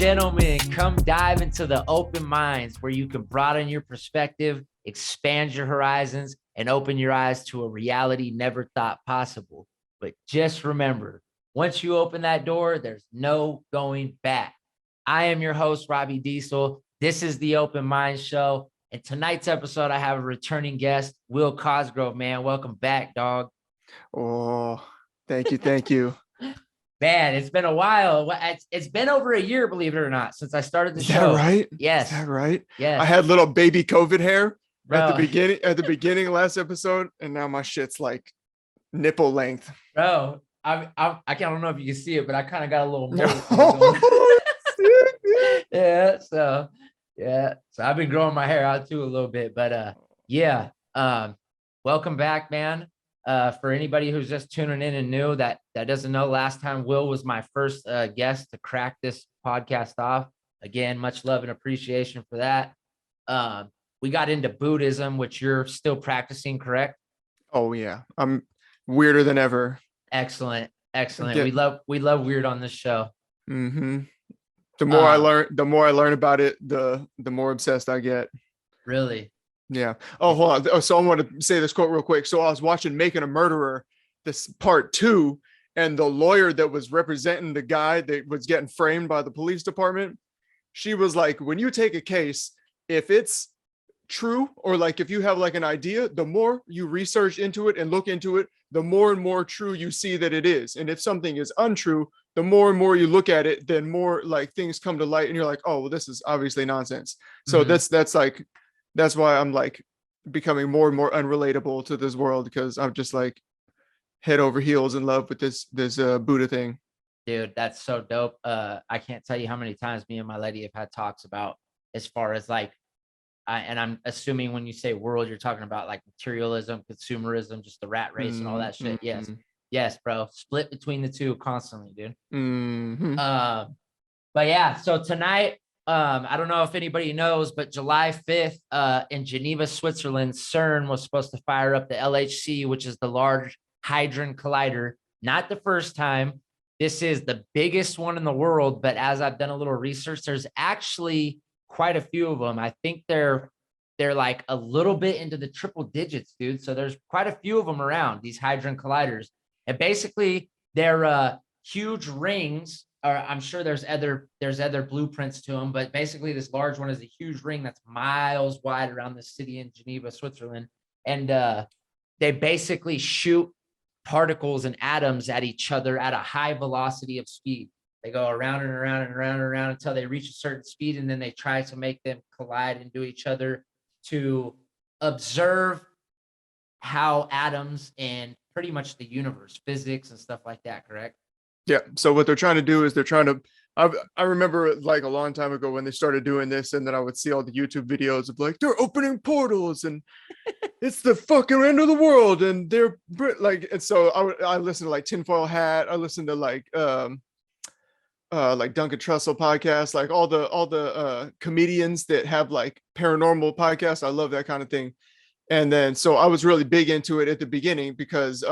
gentlemen, come dive into the open minds where you can broaden your perspective, expand your horizons, and open your eyes to a reality never thought possible. But just remember, once you open that door, there's no going back. I am your host, Robbie Diesel. This is the Open Mind Show. And tonight's episode, I have a returning guest, Will Cosgrove, man. Welcome back, dog. Oh, thank you. Thank you. Man, it's been a while. It's been over a year, believe it or not, since I started the show. Is that right? Yes. Is that right? Yes. I had little baby COVID hair Bro. at the beginning of last episode, and now my shit's like nipple length. Bro, I don't know if you can see it, but I kind of got a little yeah. So I've been growing my hair out too a little bit, but welcome back, man. For anybody who's just tuning in and new that doesn't know, last time Will was my first guest to crack this podcast off. Again, much love and appreciation for that. We got into Buddhism, which you're still practicing, correct? Oh yeah, I'm weirder than ever. Excellent. We love weird on this show. Mm-hmm. The more I learn about it, the more obsessed I get. Really? Yeah. Oh, hold on. So I want to say this quote real quick. So I was watching Making a Murderer, this part 2, and the lawyer that was representing the guy that was getting framed by the police department, she was like, when you take a case, if it's true, or like if you have like an idea, the more you research into it and look into it, the more and more true you see that it is. And if something is untrue, the more and more you look at it, then more like things come to light and you're like, oh, well, this is obviously nonsense. So that's why I'm like becoming more and more unrelatable to this world, because I'm just like head over heels in love with this Buddha thing. Dude, that's so dope. I can't tell you how many times me and my lady have had talks about, as far as like, and I'm assuming when you say world, you're talking about like materialism, consumerism, just the rat race and all that shit. Mm-hmm. Yes, bro. Split between the two constantly, dude. Mm-hmm. But yeah, so tonight, I don't know if anybody knows, but July 5th, in Geneva, Switzerland, CERN was supposed to fire up the LHC, which is the Large Hadron Collider. Not the first time. This is the biggest one in the world, but as I've done a little research, there's actually quite a few of them. I think they're like a little bit into the triple digits, dude. So there's quite a few of them around, these hadron colliders. And basically they're huge rings, or I'm sure there's other blueprints to them, but basically this large one is a huge ring that's miles wide around the city in Geneva, Switzerland. And they basically shoot particles and atoms at each other at a high velocity of speed. They go around and around and around and around until they reach a certain speed, and then they try to make them collide into each other to observe how atoms and pretty much the universe, physics and stuff like that, correct? Yeah. So what they're trying to do is I remember like a long time ago when they started doing this, and then I would see all the YouTube videos of like, they're opening portals and it's the fucking end of the world. And they're like, and so I listened to like Tinfoil Hat. I listened to like Duncan Trussell podcast, like all the comedians that have like paranormal podcasts. I love that kind of thing. And then so I was really big into it at the beginning because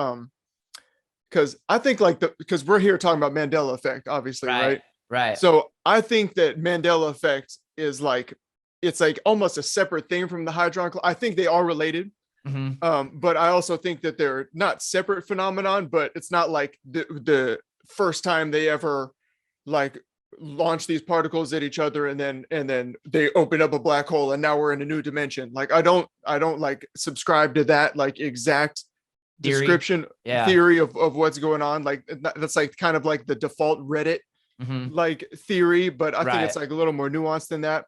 I think because we're here talking about Mandela Effect, obviously, right? So I think that Mandela Effect is like, it's like almost a separate thing from the hadron. I think they are related. Mm-hmm. But I also think that they're not separate phenomenon, but it's not like the first time they ever like launch these particles at each other and then they open up a black hole and now we're in a new dimension. Like I don't like subscribe to that like exact description theory of what's going on. Like that's like kind of like the default Reddit like theory, but I think it's like a little more nuanced than that.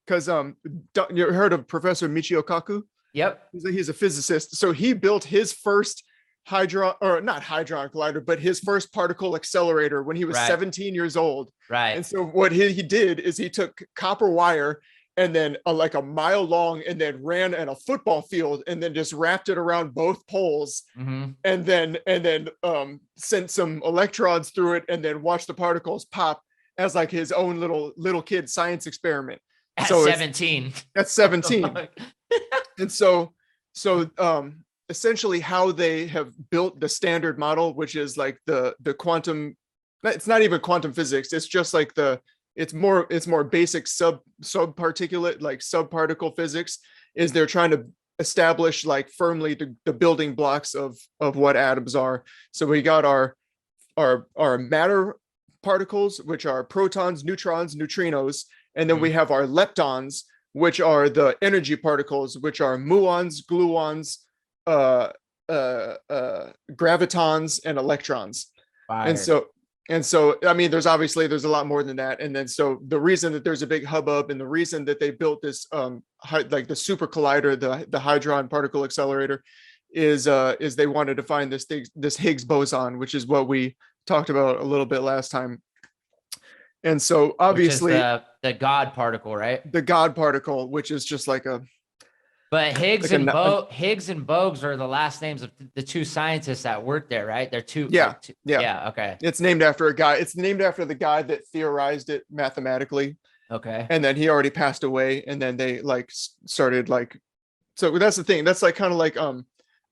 Because you heard of Professor Michio Kaku? Yep. He's a physicist. So he built his first not hadron collider, but his first particle accelerator when he was 17 years old. Right. And so what he did is he took copper wire and then like a mile long and then ran in a football field and then just wrapped it around both poles and then sent some electrons through it and then watched the particles pop as like his own little kid science experiment. At 17. That's 17. And so essentially how they have built the standard model, which is like the quantum, it's not even quantum physics. It's just like the it's more basic subparticulate, like subparticle physics, is they're trying to establish like firmly the building blocks of what atoms are. So we got our matter particles, which are protons, neutrons, neutrinos, and then we have our leptons, which are the energy particles, which are muons, gluons, gravitons, and electrons. Fire. And so I mean, there's a lot more than that. And then so the reason that there's a big hubbub, and the reason that they built this like the super collider, the hadron particle accelerator, is they wanted to find this Higgs boson, which is what we talked about a little bit last time. And so obviously the God particle, right? The God particle, which is just like a. But Higgs and Bogues are the last names of the two scientists that work there, right? They're two. Yeah. Yeah. Okay. It's named after a guy. It's named after the guy that theorized it mathematically. Okay. And then he already passed away. And then they like started like, so that's the thing. That's like kind of like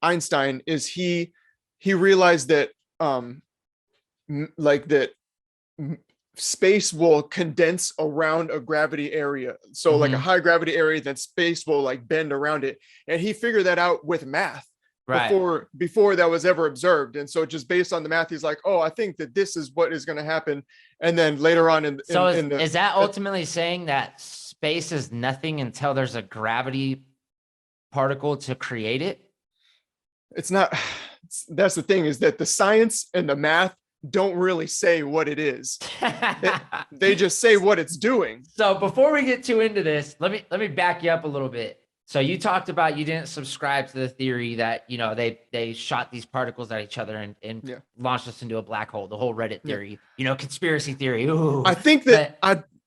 Einstein is he realized that space will condense around a gravity area. So like a high gravity area, then space will like bend around it. And he figured that out with math before that was ever observed. And so just based on the math, he's like, oh, I think that this is what is going to happen. And then later on is that ultimately saying that space is nothing until there's a gravity particle to create it? It's not. That's the thing, is that the science and the math don't really say what it is. They just say what it's doing. So before we get too into this, let me back you up a little bit. So you talked about you didn't subscribe to the theory that, you know, they shot these particles at each other and launched us into a black hole, the whole Reddit theory, you know, conspiracy theory. Ooh. I think that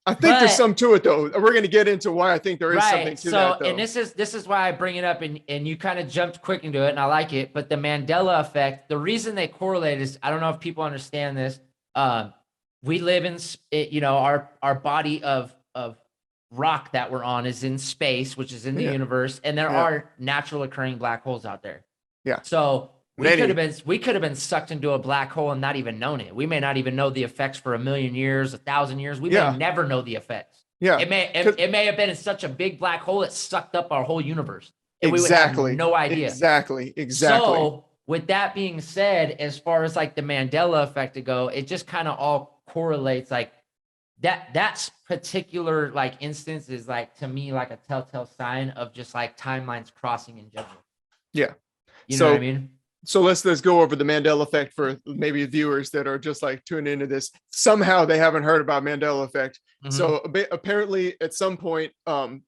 I think there's some to it, though. We're going to get into why I think there is something to that, though. And this is why I bring it up, and you kind of jumped quick into it, and I like it. But the Mandela effect, the reason they correlate is, I don't know if people understand this. We live in, you know, our body of rock that we're on is in space, which is in the universe, and there are natural occurring black holes out there. Yeah. So we could have been sucked into a black hole and not even known it. We may not even know the effects for 1,000,000 years, 1,000 years. We may never know the effects. Yeah. It may have been in such a big black hole it sucked up our whole universe. And we would have no idea. Exactly. So with that being said, as far as like the Mandela effect to go, it just kind of all correlates. Like that's particular like instance is like, to me, like a telltale sign of just like timelines crossing in general. Yeah. You know what I mean? So let's go over the Mandela effect for maybe viewers that are just like tuning into this. Somehow they haven't heard about Mandela effect. So apparently at some point,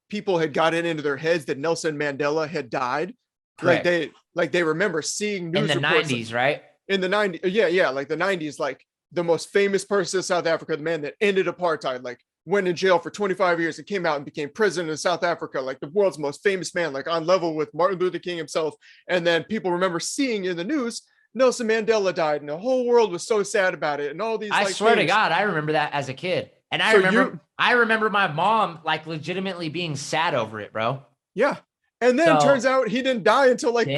people had gotten into their heads that Nelson Mandela had died. Correct. Like they remember seeing news in the reports 90s, right? In the 90s. Yeah. Like the 90s, like the most famous person in South Africa, the man that ended apartheid, like went in jail for 25 years and came out and became president of South Africa, like the world's most famous man, like on level with Martin Luther King himself. And then people remember seeing in the news, Nelson Mandela died, and the whole world was so sad about it. And all these, I swear to God, I remember that as a kid. And I remember my mom like legitimately being sad over it, bro. Yeah. And then turns out he didn't die until like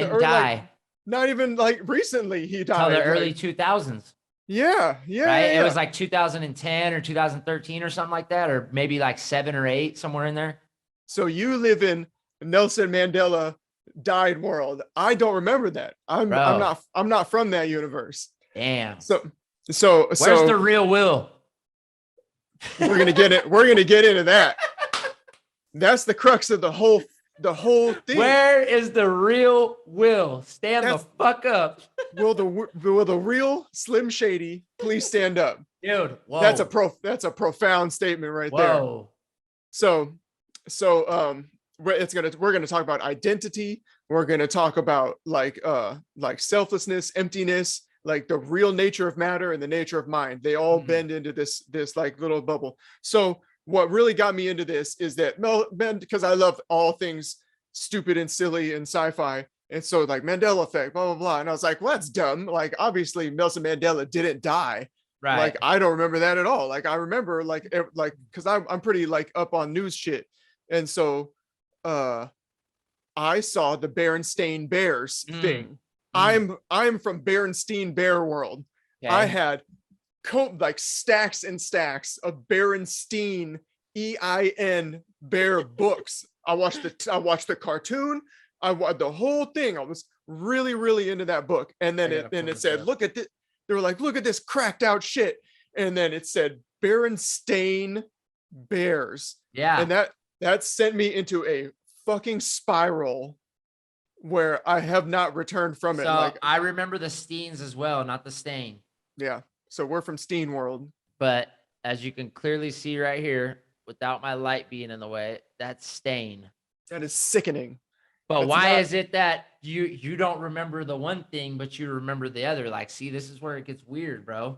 not even like recently he died. Until the early 2000s. Yeah. Right? It was like 2010 or 2013 or something like that, or maybe like 7 or 8, somewhere in there. So you live in Nelson Mandela died world. I don't remember that. I'm not from that universe. Damn. So where's the real Will? We're gonna get into that. That's the crux of the whole thing. Where is the real Will? Stand the fuck up. Will the real Slim Shady please stand up? Dude, whoa. That's a profound statement right there. So we're gonna talk about identity. We're gonna talk about like selflessness, emptiness, like the real nature of matter and the nature of mind. They all bend into this like little bubble. So what really got me into this is that because I love all things stupid and silly and sci-fi. And so like Mandela effect, blah, blah, blah. And I was like, well, that's dumb. Like, obviously Nelson Mandela didn't die. Right. Like, I don't remember that at all. Like, I remember like, cause I'm pretty like up on news shit. And so, I saw the Berenstain Bears thing. I'm from Berenstein Bear world. Okay. I had like stacks and stacks of Berenstein EIN Bear books. I watched the cartoon. I watched the whole thing. I was really, really into that book. And then it said, look at this. They were like, look at this cracked out shit. And then it said Berenstain Bears. Yeah. And that sent me into a fucking spiral where I have not returned from it. So Like, I remember the Steens as well, not the stain. yeah. So we're from Steen world. But as you can clearly see right here, without my light being in the way, that's stain. That is sickening. But That's why not- is it that you don't remember the one thing, but you remember the other? Like, see, this is where it gets weird, bro.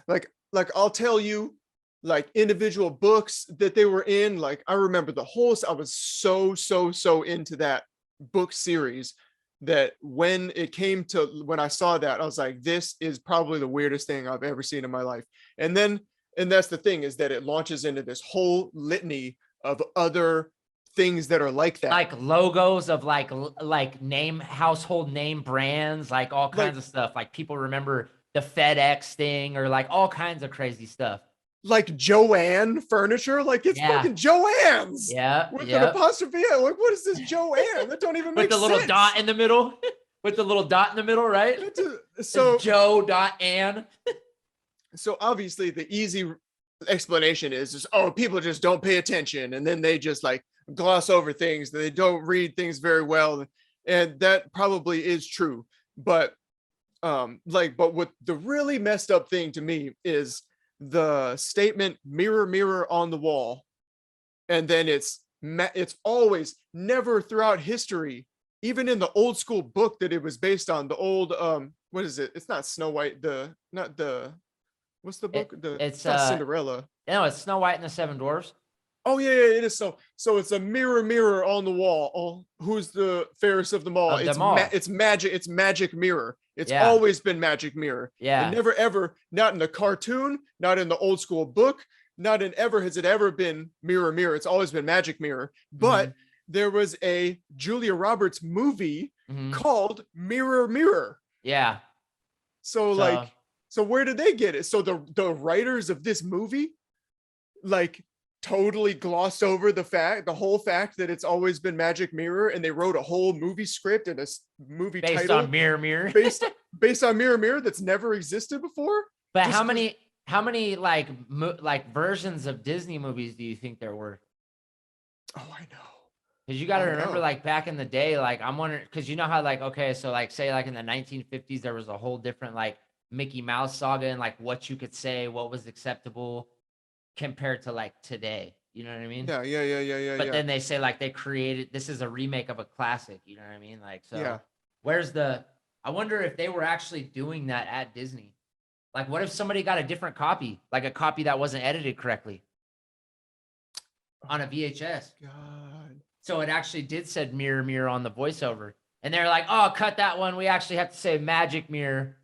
Like I'll tell you, like individual books that they were in. Like I remember the whole. I was so into that book series that when I saw that, I was like, this is probably the weirdest thing I've ever seen in my life. And that's the thing, is that it launches into this whole litany of other things that are like that, Like logos of like household name brands, like all kinds of stuff. Like people remember the FedEx thing, or like all kinds of crazy stuff. like Joanne furniture. Like it's fucking Joanne's. Yeah. With an apostrophe. Like, what is this Joanne? That don't even make sense. With the little dot in the middle. With the little dot in the middle, right? So it's Joe.Ann. So obviously the easy explanation is oh, people just don't pay attention, and then they just like gloss over things. They don't read things very well, and that probably is true. But but what the really messed up thing to me is the statement "mirror, mirror on the wall," and then it's always, never throughout history, even in the old school book that it was based on, the old what is it? It's not Snow White. What's the book? It's not Cinderella. No, it's Snow White and the Seven Dwarfs. Oh yeah, it is. So it's a mirror, mirror on the wall. Oh, who's the fairest of them all? It's magic. It's magic mirror. It's always been magic mirror. Yeah. And never ever, not in the cartoon, not in the old school book, not in ever has it ever been mirror, mirror. It's always been magic mirror. But there was a Julia Roberts movie called Mirror, Mirror. Yeah. So where did they get it? So the writers of this movie, like, totally glossed over the whole fact that it's always been magic mirror, and they wrote a whole movie script and a movie based title on mirror, mirror, based on mirror, mirror that's never existed before. But how many like versions of Disney movies do you think there were? Oh, I know. Because you got to remember, like back in the day, like I'm wondering, because you know how like, okay, so like say like in the 1950s there was a whole different like Mickey Mouse saga, and like what you could say, what was acceptable compared to like today. You know what I mean? Yeah. But then they say like they created, this is a remake of a classic. You know what I mean? Like, so yeah. I wonder if they were actually doing that at Disney. Like, what if somebody got a different copy, like a copy that wasn't edited correctly on a VHS? God. So it actually did said mirror, mirror on the voiceover. And they're like, oh, cut that one. We actually have to say magic mirror.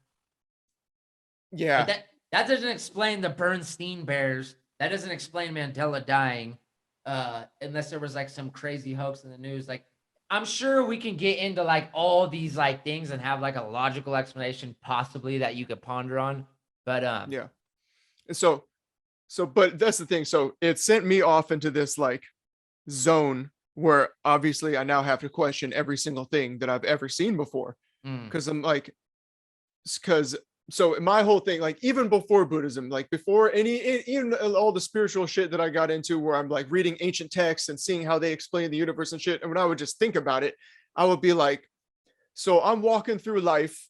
Yeah. But that doesn't explain the Bernstein Bears. That doesn't explain Mandela dying. Unless there was like some crazy hoax in the news. Like, I'm sure we can get into like all these like things and have like a logical explanation possibly that you could ponder on. But yeah. So but that's the thing. So it sent me off into this like zone where obviously I now have to question every single thing that I've ever seen before. Because I'm like, so my whole thing, like even before Buddhism, like before even all the spiritual shit that I got into, where I'm like reading ancient texts and seeing how they explain the universe and shit. And when I would just think about it, I would be like, so I'm walking through life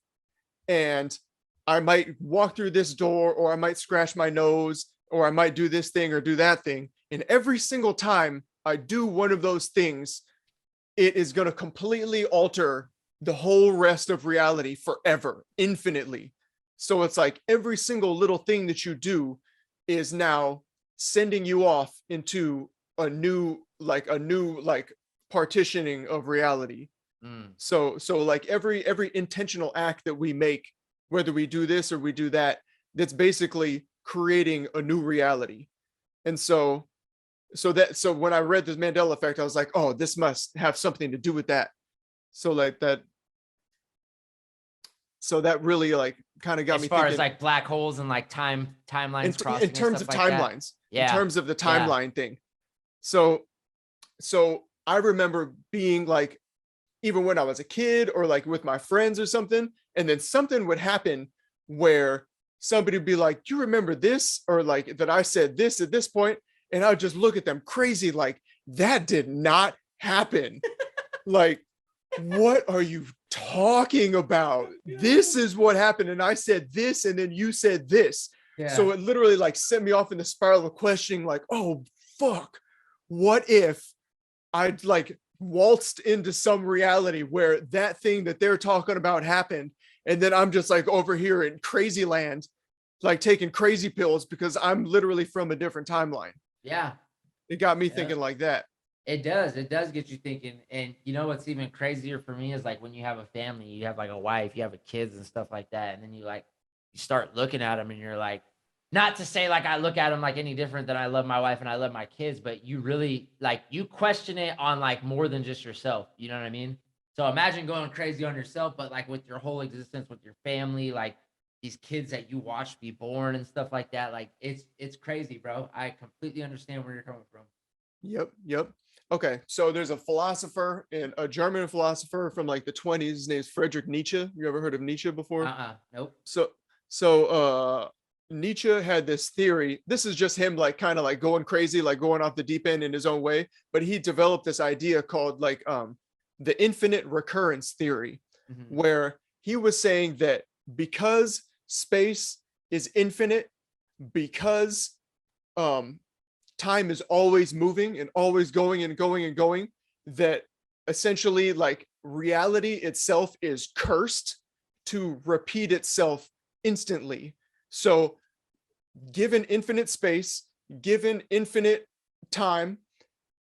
and I might walk through this door, or I might scratch my nose, or I might do this thing or do that thing. And every single time I do one of those things, it is going to completely alter the whole rest of reality forever, infinitely. So it's like every single little thing that you do is now sending you off into a new partitioning of reality. So like every intentional act that we make, whether we do this or we do that, that's basically creating a new reality. And so when I read this Mandela Effect, I was like, oh, this must have something to do with that. So like that. So that really like kind of got As me far thinking as like black holes and like timelines crossing in and terms stuff of like that. timelines, in Yeah. terms of the Yeah. timeline thing. So I remember being like, even when I was a kid or like with my friends or something, and then something would happen where somebody would be like, you remember this? Or like that I said this at this point, and I would just look at them crazy, like that did not happen. Like, what are you talking about? This is what happened. And I said this, and then you said this. Yeah. So it literally like sent me off in the spiral of questioning, like, oh, fuck, what if I'd like waltzed into some reality where that thing that they're talking about happened? And then I'm just like over here in crazy land, like taking crazy pills because I'm literally from a different timeline. Yeah. It got me thinking like that. It does. It does get you thinking. And you know what's even crazier for me is like when you have a family, you have like a wife, you have a kids and stuff like that. And then you start looking at them and you're like, not to say like I look at them like any different than I love my wife and I love my kids, but you really like you question it on like more than just yourself. You know what I mean? So imagine going crazy on yourself, but like with your whole existence, with your family, like these kids that you watch be born and stuff like that. Like it's crazy, bro. I completely understand where you're coming from. Yep. Okay, so there's a philosopher, and a German philosopher from like the 20s. His name's Friedrich Nietzsche. You ever heard of Nietzsche before? Nope. So Nietzsche had this theory. This is just him like kind of like going crazy, like going off the deep end in his own way. But he developed this idea called like the infinite recurrence theory, where he was saying that because space is infinite, because time is always moving and always going and going and going, that essentially like reality itself is cursed to repeat itself instantly. So given infinite space, given infinite time,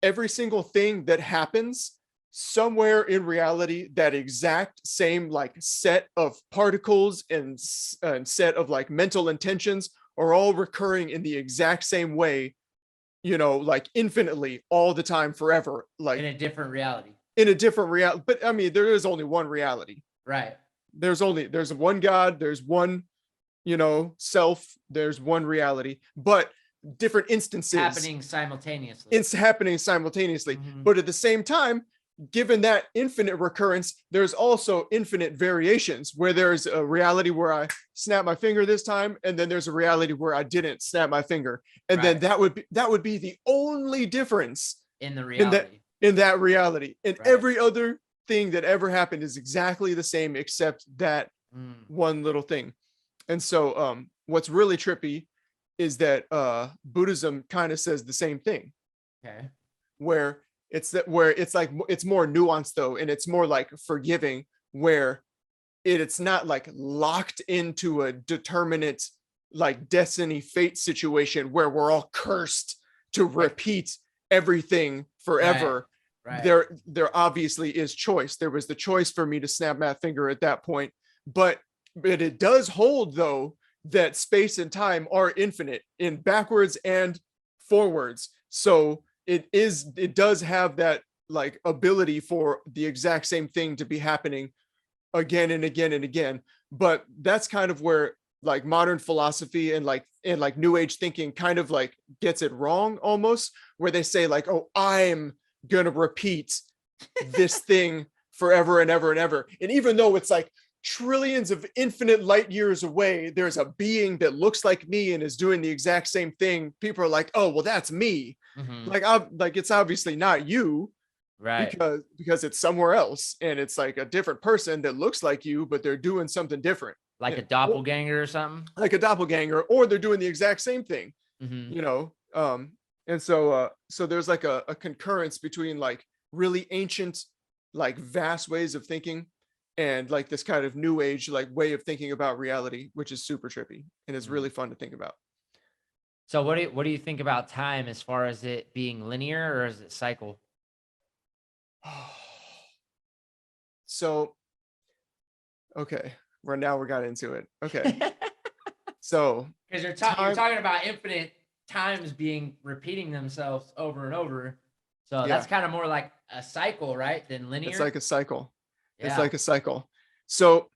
every single thing that happens somewhere in reality, that exact same like set of particles and set of like mental intentions are all recurring in the exact same way, you know, like infinitely all the time, forever, like in a different reality. But I mean, there is only one reality, right? There's one God, there's one, you know, self, there's one reality, but different instances happening simultaneously. It's happening simultaneously. But at the same time, given that infinite recurrence, there's also infinite variations, where there's a reality where I snap my finger this time, and then there's a reality where I didn't snap my finger, and then that would be the only difference in the reality, in that reality. And every other thing that ever happened is exactly the same except that one little thing. And so what's really trippy is that Buddhism kind of says the same thing. Okay. Where it's like it's more nuanced though, and it's more like forgiving, where it's not like locked into a determinate like destiny fate situation where we're all cursed to repeat everything forever. Right. There obviously is choice. There was the choice for me to snap my finger at that point, but it does hold though that space and time are infinite in backwards and forwards. So it does have that like ability for the exact same thing to be happening again and again and again. But that's kind of where like modern philosophy and like new age thinking kind of like gets it wrong almost, where they say like, oh, I'm gonna repeat this thing forever and ever and ever. And even though it's like trillions of infinite light years away, there's a being that looks like me and is doing the exact same thing, people are like, oh, well, that's me. Like it's obviously not you, right? Because it's somewhere else, and it's like a different person that looks like you, but they're doing something different, like a doppelganger or something, like a doppelganger, or they're doing the exact same thing, you know. And so there's like a concurrence between like really ancient, like vast ways of thinking, and like this kind of new age like way of thinking about reality, which is super trippy and it's really fun to think about. So what do you think about time, as far as it being linear or is it cycle? So okay, we got into it. Okay. So because you're talking about infinite times being repeating themselves over and over, so that's kind of more like a cycle, right, than linear. It's like a cycle. It's like a cycle. So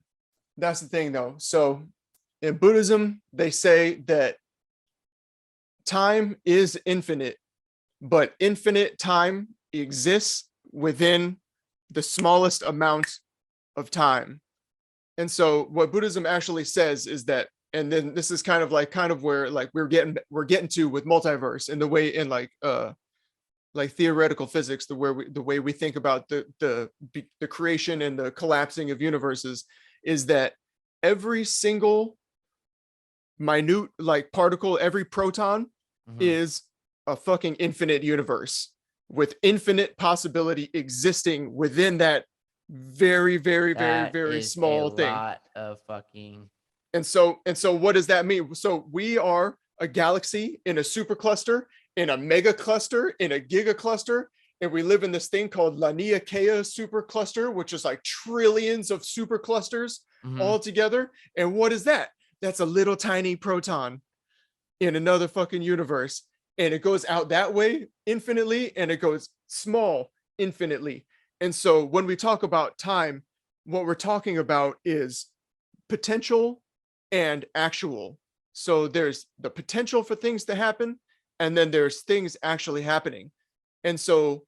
That's the thing though. So in Buddhism, they say that time is infinite, but infinite time exists within the smallest amount of time. And so what Buddhism actually says is that, and then this is kind of where like we're getting to with multiverse and the way in like theoretical physics, the way we think about the creation and the collapsing of universes, is that every single minute like particle, every proton is a fucking infinite universe with infinite possibility existing within that very, very, very, very small thing. Lot of fucking. And so what does that mean? So we are a galaxy in a supercluster, in a mega cluster, in a giga cluster, and we live in this thing called Laniakea supercluster, which is like trillions of superclusters all together. And what is that? That's a little tiny proton in another fucking universe. And it goes out that way infinitely, and it goes small infinitely. And so when we talk about time, what we're talking about is potential and actual. So there's the potential for things to happen, and then there's things actually happening. And so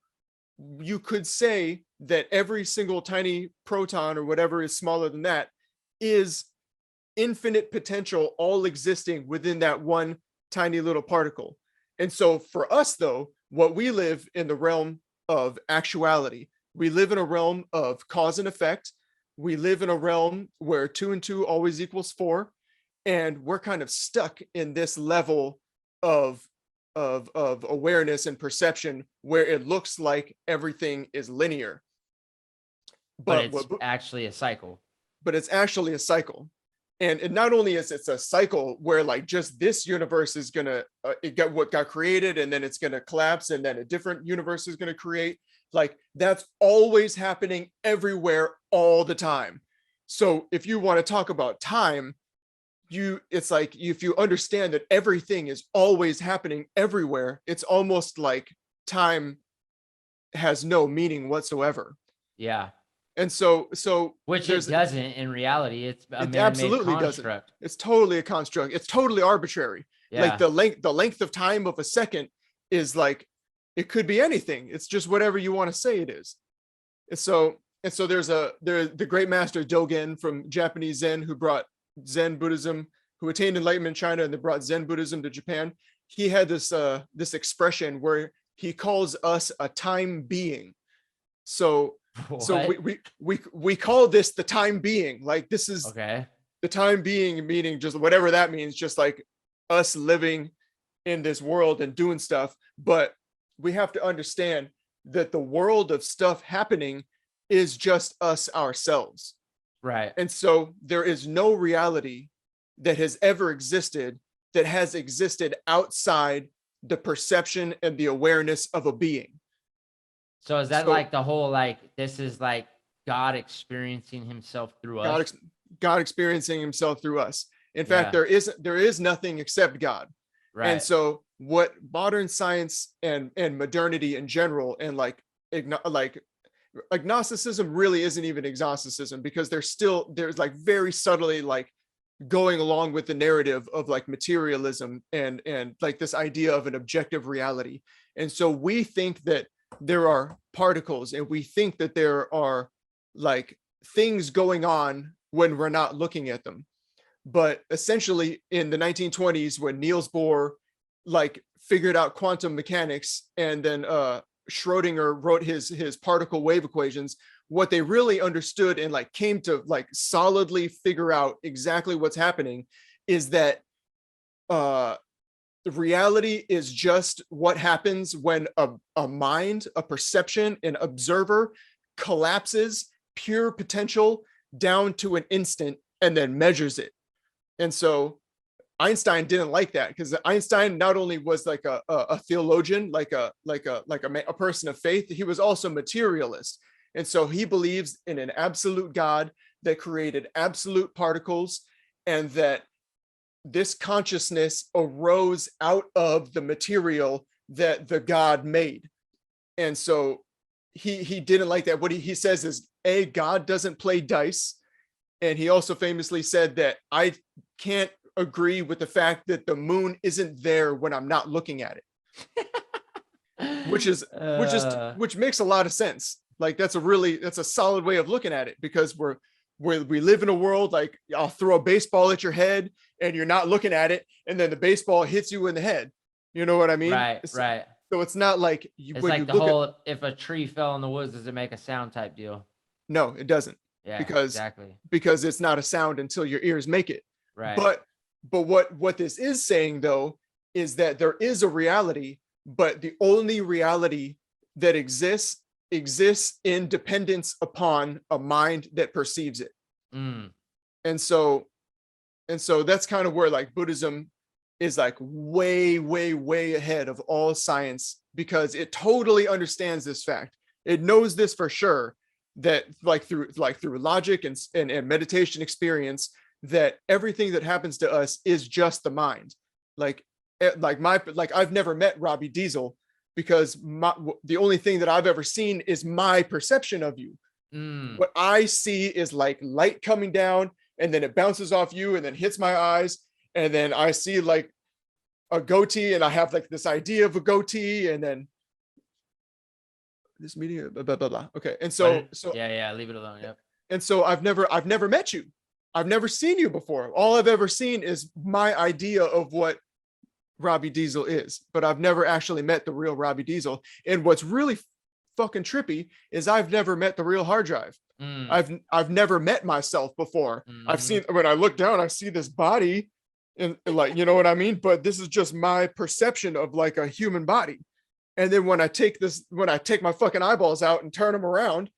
you could say that every single tiny proton or whatever is smaller than that is infinite potential all existing within that one tiny little particle. And so for us though, what we live in the realm of actuality, we live in a realm of cause and effect. We live in a realm where 2 and 2 always equals 4. And we're kind of stuck in this level of awareness and perception where it looks like everything is linear. But it's actually a cycle. But it's actually a cycle. And not only is it a cycle where like just this universe is gonna it got what got created, and then it's gonna collapse, and then a different universe is gonna create. Like that's always happening everywhere all the time. So if you want to talk about time, it's like if you understand that everything is always happening everywhere, it's almost like time has no meaning whatsoever. Yeah. And so which it doesn't in reality. It's a man-made absolutely construct. doesn't. It's totally a construct. It's totally arbitrary. Yeah. Like the length of time of a second is like, it could be anything. It's just whatever you want to say it is. And so there's the great master Dogen from Japanese Zen, who brought Zen Buddhism, who attained enlightenment in China and then brought Zen Buddhism to Japan. He had this expression where he calls us a time being. So What? So we call this the time being. Like this is okay. The time being, meaning just whatever that means, just like us living in this world and doing stuff. But we have to understand that the world of stuff happening is just us ourselves. Right. And so there is no reality that has ever existed that has existed outside the perception and the awareness of a being. So is that like the whole, like, this is like God experiencing himself through us? God experiencing himself through us. In fact, there is nothing except God. Right. And so what modern science and modernity in general, and like agnosticism really isn't even agnosticism, because there's like very subtly like going along with the narrative of like materialism and like this idea of an objective reality. And so we think that there are particles, and we think that there are like things going on when we're not looking at them. But essentially in the 1920s, when Niels Bohr like figured out quantum mechanics, and then Schrodinger wrote his particle wave equations, what they really understood and like came to like solidly figure out exactly what's happening is that the reality is just what happens when a mind, a perception, an observer collapses pure potential down to an instant and then measures it. And so Einstein didn't like that, because Einstein not only was like a theologian, like a person of faith, he was also materialist. And so he believes in an absolute God that created absolute particles, and that this consciousness arose out of the material that the God made. And so he didn't like that. What he says is, God doesn't play dice, And he also famously said that I can't agree with the fact that the moon isn't there when I'm not looking at it, which makes a lot of sense. Like that's a solid way of looking at it, because we live in a world, like I'll throw a baseball at your head and you're not looking at it, and then the baseball hits you in the head. You know what I mean? Right. So it's not like it's like the whole if a tree fell in the woods, does it make a sound type deal? No, it doesn't. Yeah, exactly. Because it's not a sound until your ears make it. Right. But what this is saying though is that there is a reality, but the only reality that exists in dependence upon a mind that perceives it. And so that's kind of where like Buddhism is like way, way, way ahead of all science, because it totally understands this fact. It knows this for sure, that like through logic and meditation experience, that everything that happens to us is just the mind. Like I've never met Robbie Diesel, because the only thing that I've ever seen is my perception of you. What I see is like light coming down, and then it bounces off you and then hits my eyes, and then I see like a goatee, and I have like this idea of a goatee, and then this meeting, blah, blah, blah, blah. Okay. And so yeah, leave it alone. Yep. And so I've never met you. I've never seen you before. All I've ever seen is my idea of what Robbie Diesel is, but I've never actually met the real Robbie Diesel. And what's really fucking trippy is I've never met the real hard drive. I've never met myself before. I've seen, when I look down, I see this body, and like, you know what I mean? But this is just my perception of like a human body. And then when I take my fucking eyeballs out and turn them around,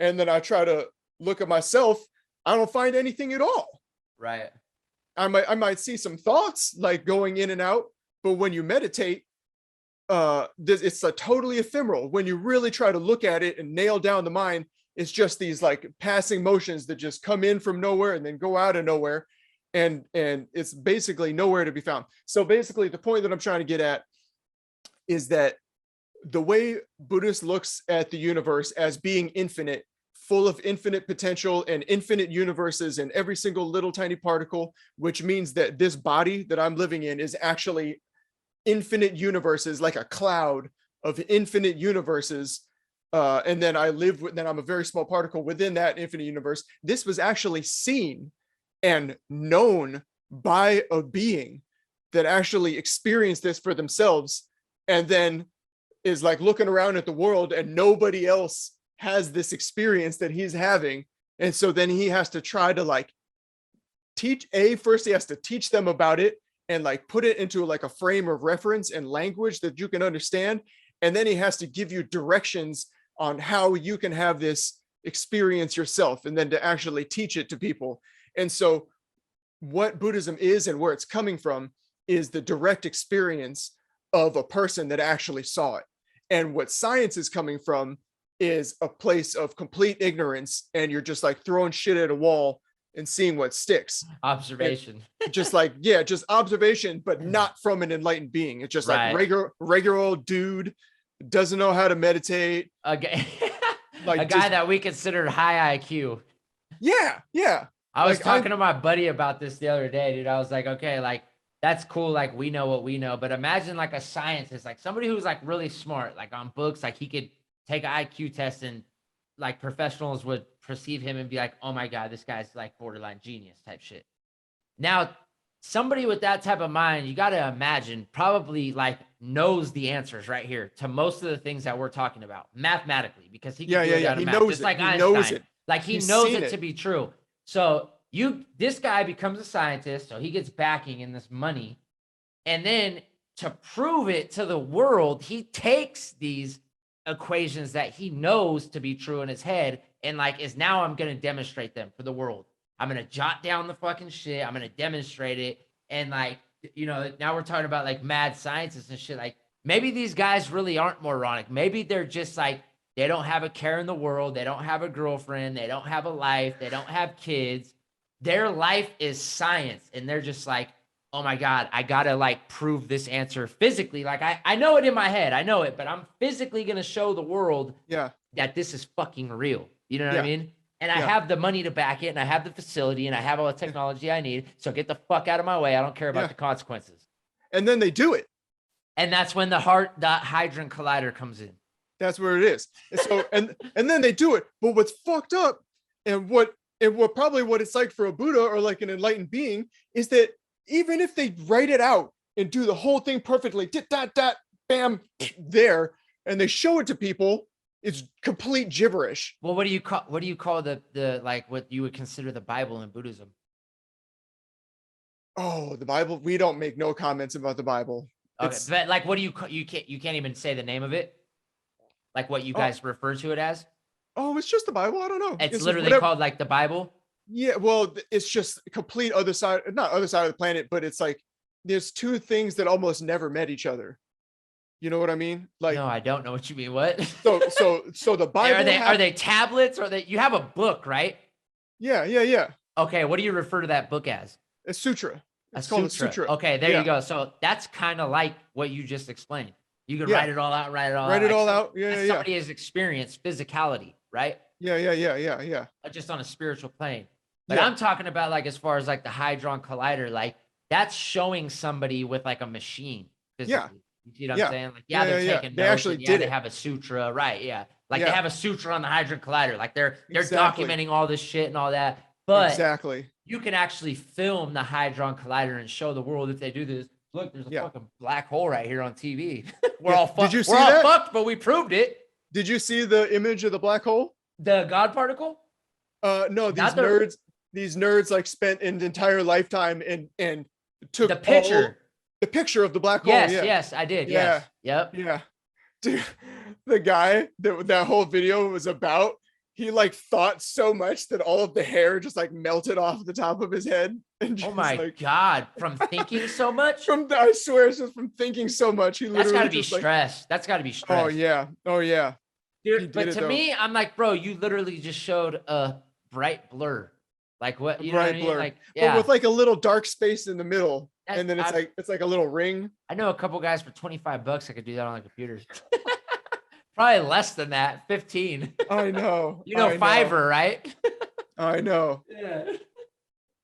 and then I try to look at myself, I don't find anything at all. Right. I might see some thoughts like going in and out, but when you meditate, it's a totally ephemeral. When you really try to look at it and nail down the mind, it's just these like passing motions that just come in from nowhere and then go out of nowhere. And it's basically nowhere to be found. So basically the point that I'm trying to get at is that the way Buddhist looks at the universe as being infinite, full of infinite potential and infinite universes and every single little tiny particle, which means that this body that I'm living in is actually infinite universes, like a cloud of infinite universes. And then I'm a very small particle within that infinite universe. This was actually seen and known by a being that actually experienced this for themselves, and then is like looking around at the world, and nobody else has this experience that he's having. And so then he has to try to like first he has to teach them about it and like put it into like a frame of reference and language that you can understand. And then he has to give you directions on how you can have this experience yourself, and then to actually teach it to people. And so what Buddhism is and where it's coming from is the direct experience of a person that actually saw it. And what science is coming from is a place of complete ignorance, and you're just like throwing shit at a wall and seeing what sticks. Observation. And just observation, but not from an enlightened being. It's just like regular old dude, doesn't know how to meditate. Okay. Like a guy that we consider high IQ. Yeah. I was talking to my buddy about this the other day, dude. I was like, okay, like that's cool. Like we know what we know, but imagine like a scientist, like somebody who's like really smart, like on books, like he could take an IQ test and like professionals would perceive him and be like, oh my God, this guy's like borderline genius type shit. Now, somebody with that type of mind, you got to imagine probably like knows the answers right here to most of the things that we're talking about mathematically, because he can do it out of math, just like Einstein. Like he knows it to be true. So this guy becomes a scientist, so he gets backing in this money. And then to prove it to the world, he takes these equations that he knows to be true in his head and like I'm going to demonstrate them for the world. I'm going to jot down the fucking shit. I'm going to demonstrate it. And like, you know, now we're talking about like mad scientists and shit. Like maybe these guys really aren't moronic. Maybe they're just like, they don't have a care in the world. They don't have a girlfriend. They don't have a life. They don't have kids. Their life is science. And they're just like, oh my God, I got to like prove this answer physically. Like I know it in my head. I know it, but I'm physically going to show the world that this is fucking real. You know what I mean? and I have the money to back it, and I have the facility, and I have all the technology I need. So get the fuck out of my way. I don't care about the consequences. And then they do it. And that's when the hadron collider comes in. That's where it is. And so and then they do it. But what's fucked up, and what it's like for a Buddha or like an enlightened being, is that even if they write it out and do the whole thing perfectly, bam, there, and they show it to people, it's complete gibberish. Well, what do you call the like what you would consider the Bible in Buddhism? Oh, the Bible. We don't make no comments about the Bible. Okay, but like, what do you can't even say the name of it? Like what you guys refer to it as? Oh, it's just the Bible. I don't know. It's literally called like the Bible. Yeah, well, it's just complete not other side of the planet, but it's like there's two things that almost never met each other. You know what I mean? Like, no, I don't know what you mean. What? So the Bible. Are they tablets, or you have a book, right? Yeah. Okay, what do you refer to that book as? A sutra. It's called a sutra. Okay, there you go. So that's kind of like what you just explained. You could write it all out, write it all out. Yeah. Somebody has experienced physicality, right? Yeah. Just on a spiritual plane. But I'm talking about like as far as like the hadron collider, like that's showing somebody with like a machine physically. Yeah. You see what I'm saying? Like, they're taking notes. They actually did they it. have a sutra, right? Yeah. Like they have a sutra on the hadron collider. Like they're documenting all this shit and all that. But you can actually film the hadron collider and show the world if they do this. Look, there's a fucking black hole right here on TV. We're all fucked. Did you see We're all that? fucked, but we proved it. Did you see the image of the black hole? The God particle? No, these nerds like spent an entire lifetime and took the picture. The picture of the black hole. Yes, I did. Yeah. Yes. Yep. Yeah. Dude, the guy that whole video was about, he like thought so much that all of the hair just like melted off the top of his head. And oh my God. From thinking so much? I swear it's just from thinking so much. He literally That's gotta be stress. That's gotta be stress. Oh yeah. Dude, but to me, I'm like, bro, you literally just showed a bright blur. Like what? You know what I mean? Blur. Like, but with like a little dark space in the middle. And then it's like a little ring. I know a couple guys for $25 I could do that on the computer. Probably less than that, 15. I know. You know, Fiverr, right? I know. Yeah.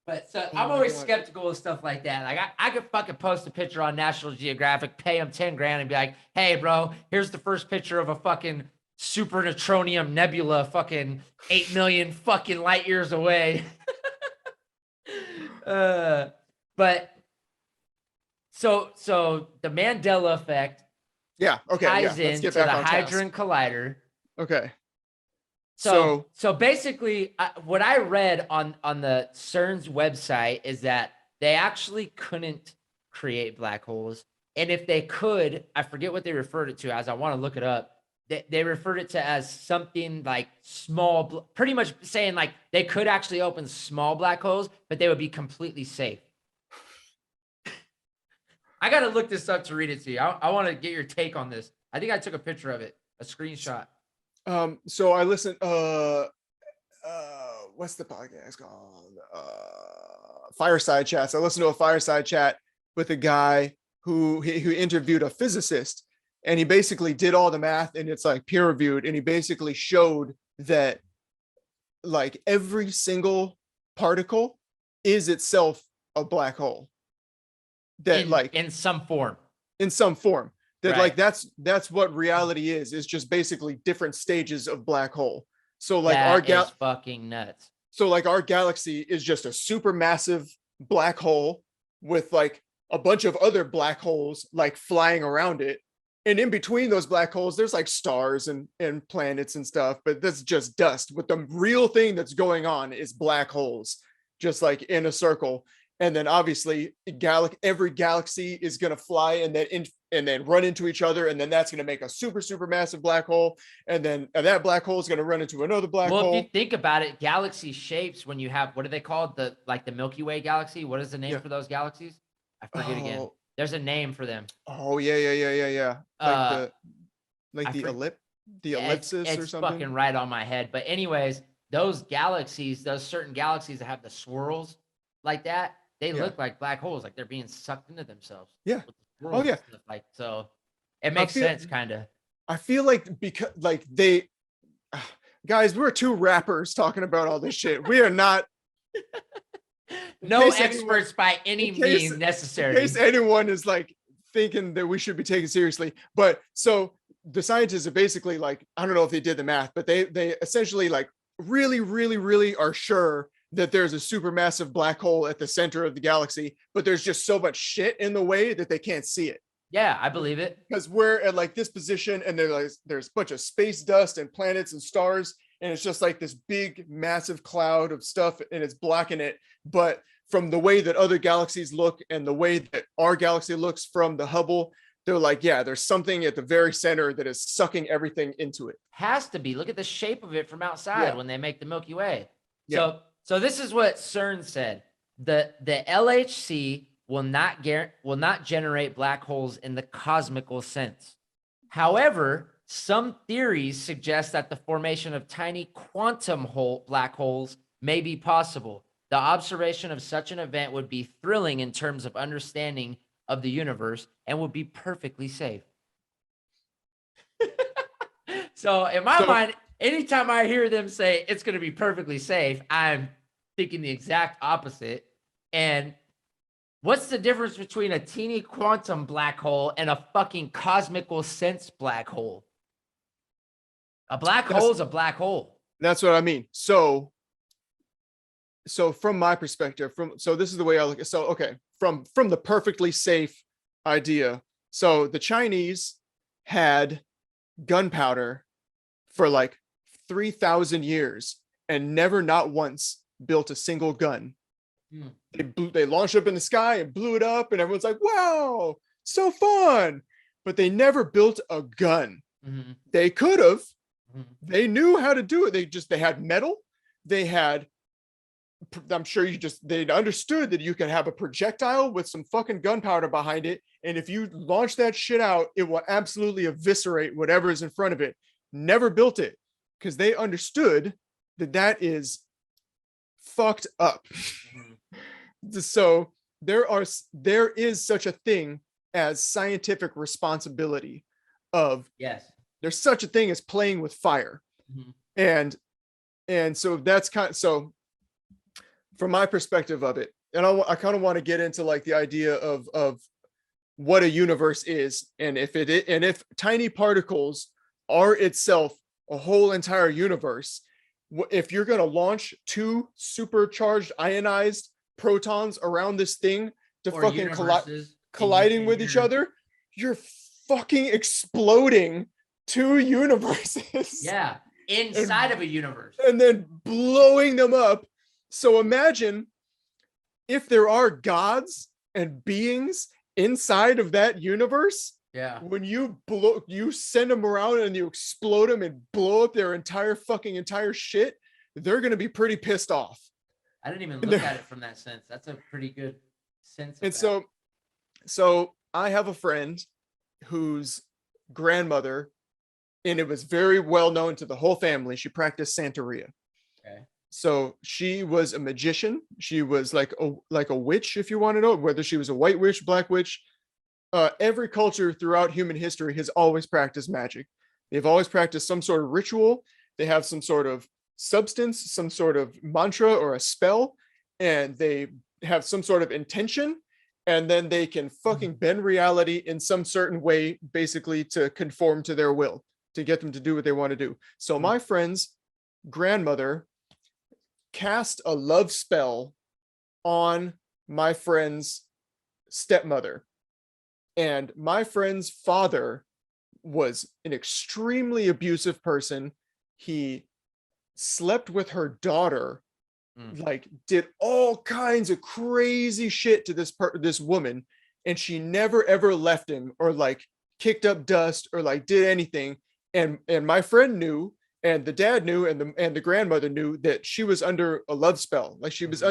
But so I'm always skeptical of stuff like that. Like I could fucking post a picture on National Geographic, pay them 10 grand and be like, hey bro, here's the first picture of a fucking super neutronium nebula fucking 8 million fucking light years away. But so the Mandela effect ties into the hadron collider. Okay. So basically what I read on the CERN's website is that they actually couldn't create black holes. And if they could, I forget what they referred it to as. I want to look it up. They referred it to as something like small, pretty much saying like they could actually open small black holes, but they would be completely safe. I got to look this up to read it to you. I want to get your take on this. I think I took a picture of it, a screenshot. So I listened, what's the podcast called? Fireside Chats. I listened to a fireside chat with a guy who interviewed a physicist, and he basically did all the math, and it's like peer reviewed. And he basically showed that like every single particle is itself a black hole. That in some form. That like that's what reality is just basically different stages of black hole. So like our galaxy fucking nuts. So like our galaxy is just a super massive black hole with like a bunch of other black holes like flying around it. And in between those black holes, there's like stars and planets and stuff, but that's just dust. But the real thing that's going on is black holes, just like in a circle. And then obviously every galaxy is going to fly and then run into each other. And then that's going to make a super, super massive black hole. And then that black hole is going to run into another black hole. Well, if you think about it, galaxy shapes, when you have, what are they called? The Milky Way galaxy. What is the name for those galaxies? I forget again. There's a name for them. Oh yeah. Like the ellipses or something. It's fucking right on my head. But anyways, those galaxies, those certain galaxies that have the swirls like that, they look like black holes, like they're being sucked into themselves. Yeah. Oh yeah. Like, so it makes sense, kind of. I feel like because like guys, we're two rappers talking about all this shit. We are not No case experts by any means in necessary. case anyone is like thinking that we should be taken seriously. But so the scientists are basically like, I don't know if they did the math, but they essentially like really are sure that there's a supermassive black hole at the center of the galaxy, but there's just so much shit in the way that they can't see it. Yeah, I believe it. Because we're at like this position and there's a bunch of space dust and planets and stars, and it's just like this big massive cloud of stuff and it's blocking it. But from the way that other galaxies look and the way that our galaxy looks from the Hubble, they're like, yeah, there's something at the very center that is sucking everything into it. Has to be. Look at the shape of it from outside when they make the Milky Way. Yeah. So this is what CERN said. The LHC will not generate black holes in the cosmical sense. However, some theories suggest that the formation of tiny quantum black holes may be possible. The observation of such an event would be thrilling in terms of understanding of the universe and would be perfectly safe. So in my mind, anytime I hear them say it's going to be perfectly safe, I'm thinking the exact opposite. And what's the difference between a teeny quantum black hole and a fucking cosmical sense black hole? A black hole is a black hole. That's what I mean. So from my perspective, this is the way I look at. So okay, from the perfectly safe idea. So the Chinese had gunpowder for like 3,000 years and never, not once, built a single gun. They launched up in the sky and blew it up, and everyone's like, wow, so fun. But they never built a gun. Mm-hmm. They could have. Mm-hmm. They knew how to do it. They had metal. I'm sure they understood that you could have a projectile with some fucking gunpowder behind it. And if you launch that shit out, it will absolutely eviscerate whatever is in front of it. Never built it because they understood that is fucked up. So there is such a thing as scientific responsibility of, yes, there's such a thing as playing with fire. Mm-hmm. And so that's so from my perspective of it, and I kind of want to get into like the idea of what a universe is, and if tiny particles are itself a whole entire universe, if you're going to launch two supercharged ionized protons around this thing to or fucking colliding with each other, you're fucking exploding two universes. Yeah, inside of a universe. And then blowing them up. So imagine if there are gods and beings inside of that universe. Yeah. When you send them around and you explode them and blow up their entire shit, they're going to be pretty pissed off. I didn't even look at it from that sense. That's a pretty good sense. And so I have a friend whose grandmother, and it was very well known to the whole family, she practiced Santeria. Okay. So she was a magician. She was like a witch, if you want to know, whether she was a white witch, black witch. Every culture throughout human history has always practiced magic. They've always practiced some sort of ritual. They have some sort of substance, some sort of mantra or a spell, and they have some sort of intention, and then they can fucking bend reality in some certain way, basically to conform to their will, to get them to do what they want to do. So my friend's grandmother cast a love spell on my friend's stepmother. And my friend's father was an extremely abusive person. He slept with her daughter, like did all kinds of crazy shit to this woman, and she never ever left him or like kicked up dust or like did anything. And my friend knew, and the dad knew, and the grandmother knew that she was under a love spell, like she was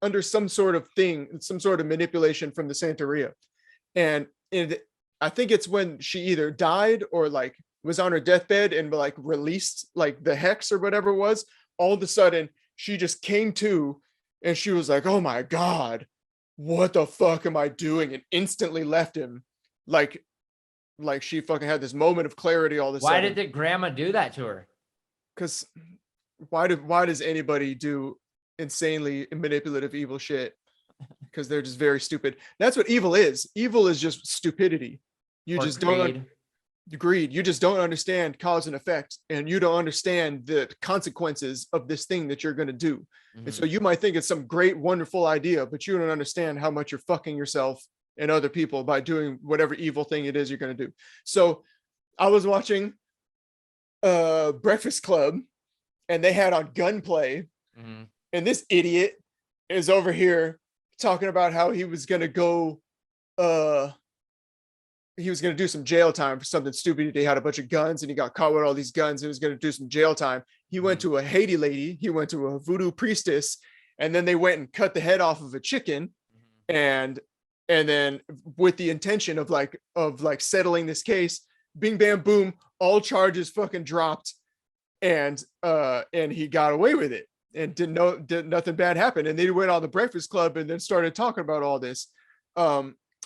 under some sort of thing, some sort of manipulation from the Santeria. And I think it's when she either died or like was on her deathbed and like released like the hex or whatever it was, all of a sudden she just came to, and she was like, oh my God, what the fuck am I doing? And instantly left him. Like she fucking had this moment of clarity all of a sudden. Why did the grandma do that to her? because why does anybody do insanely manipulative evil shit? Because they're just very stupid. That's what evil is. Evil is just stupidity. You Or just greed. greed. You just don't understand cause and effect, and you don't understand the consequences of this thing that you're going to do. And so Mhm. you might think it's some great, wonderful idea, but you don't understand how much you're fucking yourself and other people by doing whatever evil thing it is you're going to do. So I was watching Breakfast Club, and they had on gunplay, Mhm. and this idiot is over here talking about how he was going to go he was going to do some jail time for something stupid. He had a bunch of guns and he got caught with all these guns. He was going to do some jail time. He went to a Haiti lady. He went to a voodoo priestess, and then they went and cut the head off of a chicken. And then with the intention of like settling this case, bing, bam, boom, all charges fucking dropped. And he got away with it and did nothing bad happen. And they went on the Breakfast Club and then started talking about all this.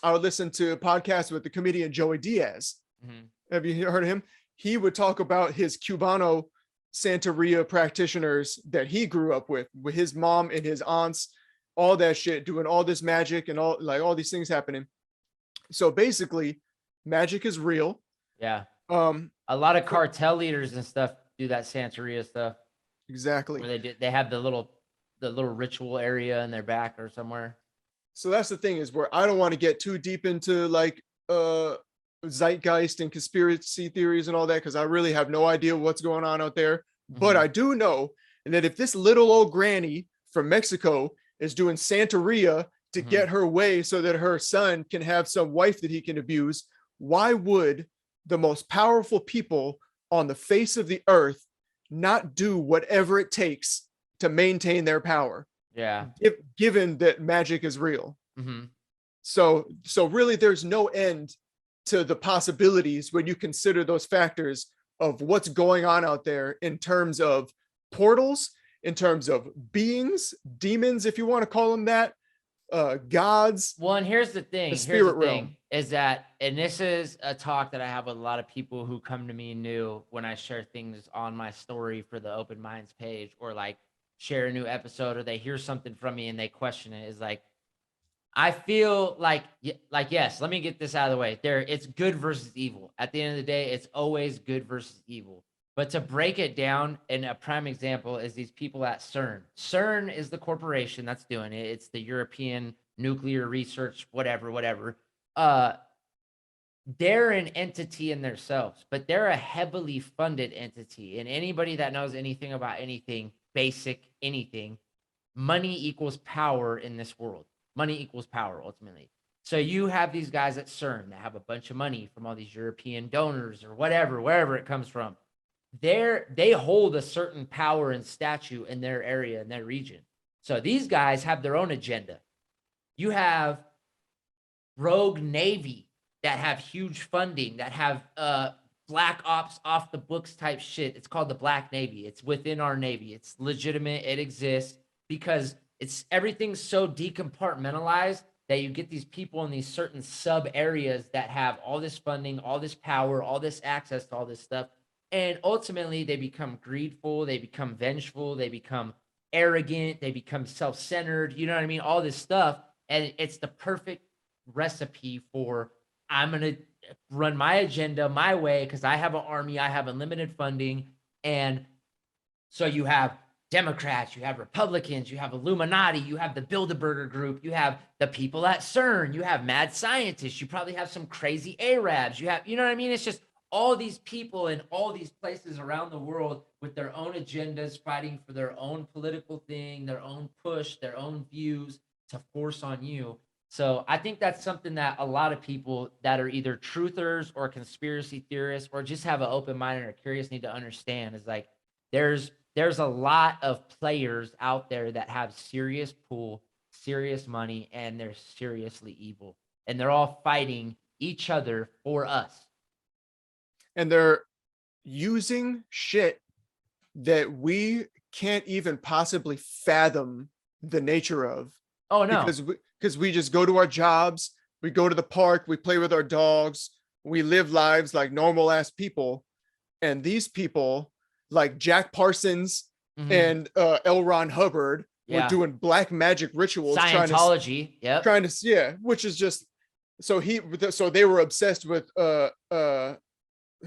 I would listen to a podcast with the comedian Joey Diaz. Mhm. Have you heard of him? He would talk about his Cubano Santeria practitioners that he grew up with his mom and his aunts, all that shit, doing all this magic and all these things happening. So basically, magic is real. Yeah. Um, A lot of cartel leaders and stuff do that Santeria stuff exactly. where they have the little ritual area in their back or somewhere. So that's the thing, is where I don't want to get too deep into like zeitgeist and conspiracy theories and all that, because I really have no idea what's going on out there. But I do know that if this little old granny from Mexico is doing Santeria to get her way so that her son can have some wife that he can abuse, why would the most powerful people on the face of the earth not do whatever it takes to maintain their power? Yeah. Given that magic is real. Mm-hmm. So really there's no end to the possibilities when you consider those factors of what's going on out there in terms of portals, in terms of beings, demons, if you want to call them that, gods. Well, and here's the thing. The spirit realm. Is that, and this is a talk that I have with a lot of people who come to me new when I share things on my story for the Open Minds page, or like share a new episode, or they hear something from me and they question it, is like, I feel like yes, let me get this out of the way. It's good versus evil. At the end of the day, it's always good versus evil. But to break it down, and a prime example is these people at CERN. CERN is the corporation that's doing it. It's the European Nuclear Research, whatever. They're an entity in themselves, but they're a heavily funded entity. And anybody that knows anything about anything, basic anything, money equals power in this world. Money equals power ultimately. So you have these guys at CERN that have a bunch of money from all these European donors or whatever, wherever it comes from. They hold a certain power and statue in their area, in their region. So these guys have their own agenda. You have rogue Navy that have huge funding, that have black ops off the books type shit. It's called the Black Navy. It's within our Navy. It's legitimate. It exists because everything's so decompartmentalized that you get these people in these certain sub areas that have all this funding, all this power, all this access to all this stuff. And ultimately they become greedful, they become vengeful, they become arrogant, they become self-centered, you know what I mean? All this stuff. And it's the perfect recipe for, I'm going to run my agenda my way because I have an army, I have unlimited funding. And so you have Democrats, you have Republicans, you have Illuminati, you have the Bilderberger Group, you have the people at CERN, you have mad scientists, you probably have some crazy Arabs, you know what I mean? It's just all these people in all these places around the world with their own agendas, fighting for their own political thing, their own push, their own views to force on you. So I think that's something that a lot of people that are either truthers or conspiracy theorists or just have an open mind and are curious need to understand, is like, there's a lot of players out there that have serious pull, serious money, and they're seriously evil. And they're all fighting each other for us. And they're using shit that we can't even possibly fathom the nature of. Oh, no. Because we just go to our jobs, we go to the park, we play with our dogs, we live lives like normal ass people. And these people like Jack Parsons and L. Ron Hubbard were doing black magic rituals, Scientology. Yeah, which is just so they were obsessed with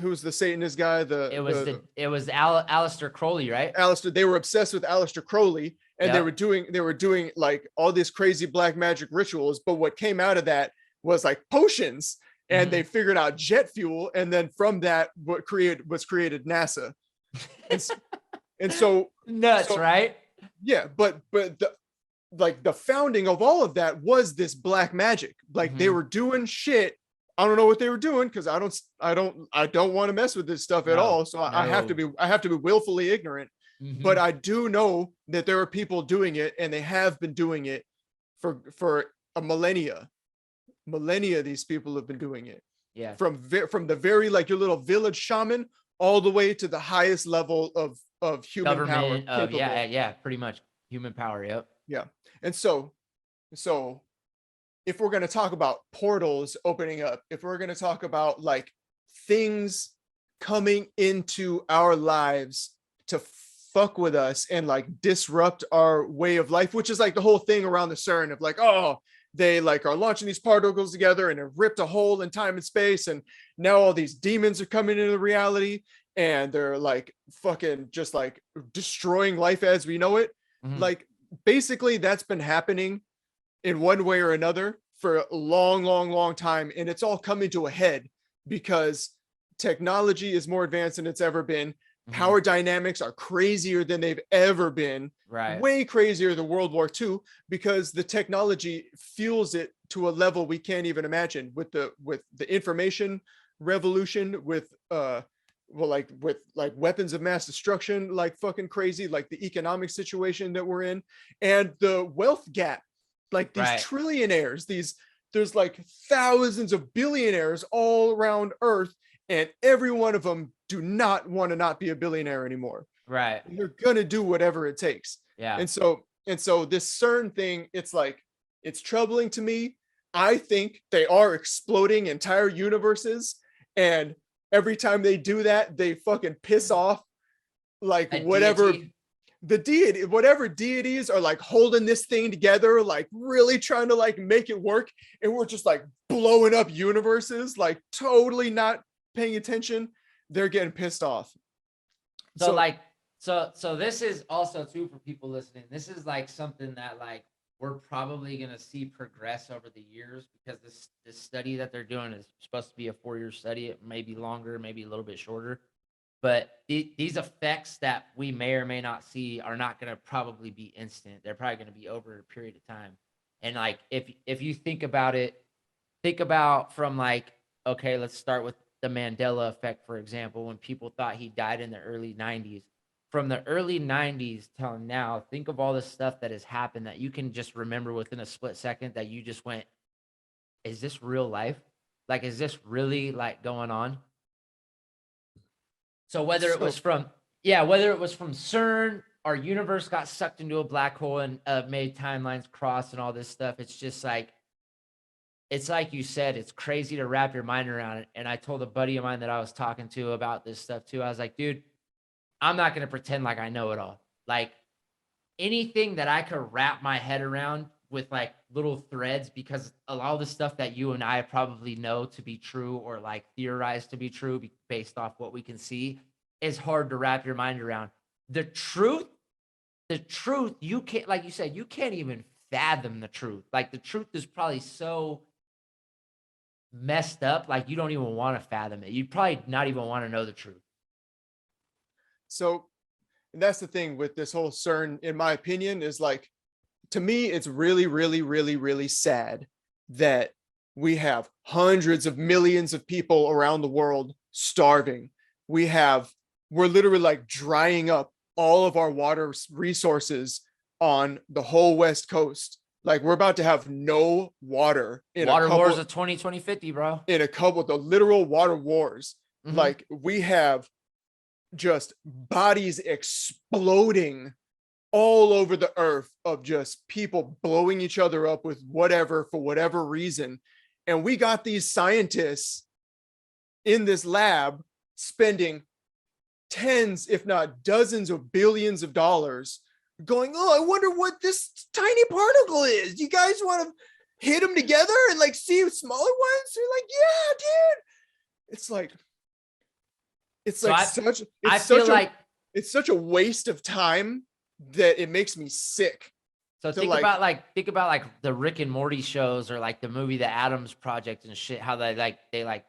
who's the Satanist guy? It was Aleister Crowley, right? They were obsessed with Aleister Crowley, and they were doing like all these crazy black magic rituals. But what came out of that was like potions, and they figured out jet fuel, and then from that, was created NASA. And so nuts, right? Yeah, but the founding of all of that was this black magic. Like they were doing shit. I don't know what they were doing because I don't want to mess with this stuff at all. So I have to be willfully ignorant. But I do know that there are people doing it, and they have been doing it for a millennia. These people have been doing it. Yeah. From the very like your little village shaman all the way to the highest level of human government power. Pretty much human power. Yep. Yeah. And so if we're going to talk about portals opening up, if we're going to talk about like things coming into our lives to fuck with us and like disrupt our way of life, which is like the whole thing around the CERN of like, oh, they like are launching these particles together and it ripped a hole in time and space, and now all these demons are coming into reality and they're like fucking just like destroying life as we know it. Like basically that's been happening in one way or another for a long time, and it's all coming to a head because technology is more advanced than it's ever been. Power dynamics are crazier than they've ever been, right? Way crazier than World War II, because the technology fuels it to a level we can't even imagine with the information revolution, with weapons of mass destruction, like fucking crazy, like the economic situation that we're in, and the wealth gap, like these trillionaires, there's like thousands of billionaires all around Earth, and every one of them do not want to not be a billionaire anymore. Right. And they're going to do whatever it takes. Yeah. And so this CERN thing, it's troubling to me. I think they are exploding entire universes. And every time they do that, they fucking piss off like whatever deities are like holding this thing together, like really trying to like make it work. And we're just like blowing up universes, like totally not paying attention. They're getting pissed off. So this is also too for people listening. This is like something that like we're probably going to see progress over the years, because this study that they're doing is supposed to be a 4-year study. It may be longer, maybe a little bit shorter, but these effects that we may or may not see are not going to probably be instant. They're probably going to be over a period of time. And like, if you think about from like, okay, let's start with the Mandela Effect, for example, when people thought he died in the early 90s. From the early 90s till now, think of all the stuff that has happened that you can just remember within a split second, that you just went, is this real life? Like, is this really like going on? So whether it was from CERN, our universe got sucked into a black hole and made timelines cross and all this stuff. It's just like, it's like you said, it's crazy to wrap your mind around it. And I told a buddy of mine that I was talking to about this stuff too. I was like, dude, I'm not going to pretend like I know it all. Like, anything that I could wrap my head around with like little threads, because a lot of the stuff that you and I probably know to be true, or like theorize to be true based off what we can see, is hard to wrap your mind around. The truth, you can't, like you said, you can't even fathom the truth. Like, the truth is probably so messed up, like you don't even want to fathom it. You'd probably not even want to know the truth. So that's the thing with this whole CERN, in my opinion, is like, to me, it's really, really, really, really sad that we have hundreds of millions of people around the world starving. We're literally like drying up all of our water resources on the whole West Coast. Like, we're about to have no water in water wars of 2050, bro. In a couple of the literal water wars. Like, we have just bodies exploding all over the earth of just people blowing each other up with whatever, for whatever reason. And we got these scientists in this lab spending tens, if not dozens of billions of dollars going, oh, I wonder what this tiny particle is. You guys want to hit them together and like see smaller ones? You're like, yeah, dude. It's like, So it's such a waste of time that it makes me sick. So think about like the Rick and Morty shows, or like the movie The Addams Project and shit, how they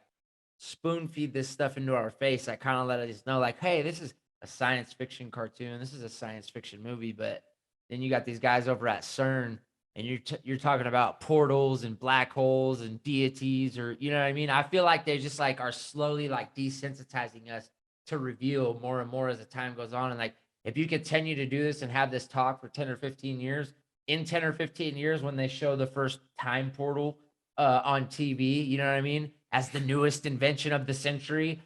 spoon feed this stuff into our face. That kind of let us know like, hey, this is a science fiction cartoon. This is a science fiction movie. But then you got these guys over at CERN, and you're talking about portals and black holes and deities, or you know what I mean? I feel like they just like are slowly like desensitizing us to reveal more and more as the time goes on. And like, if you continue to do this and have this talk for 10 or 15 years, in 10 or 15 years, when they show the first time portal on TV, you know what I mean, as the newest invention of the century,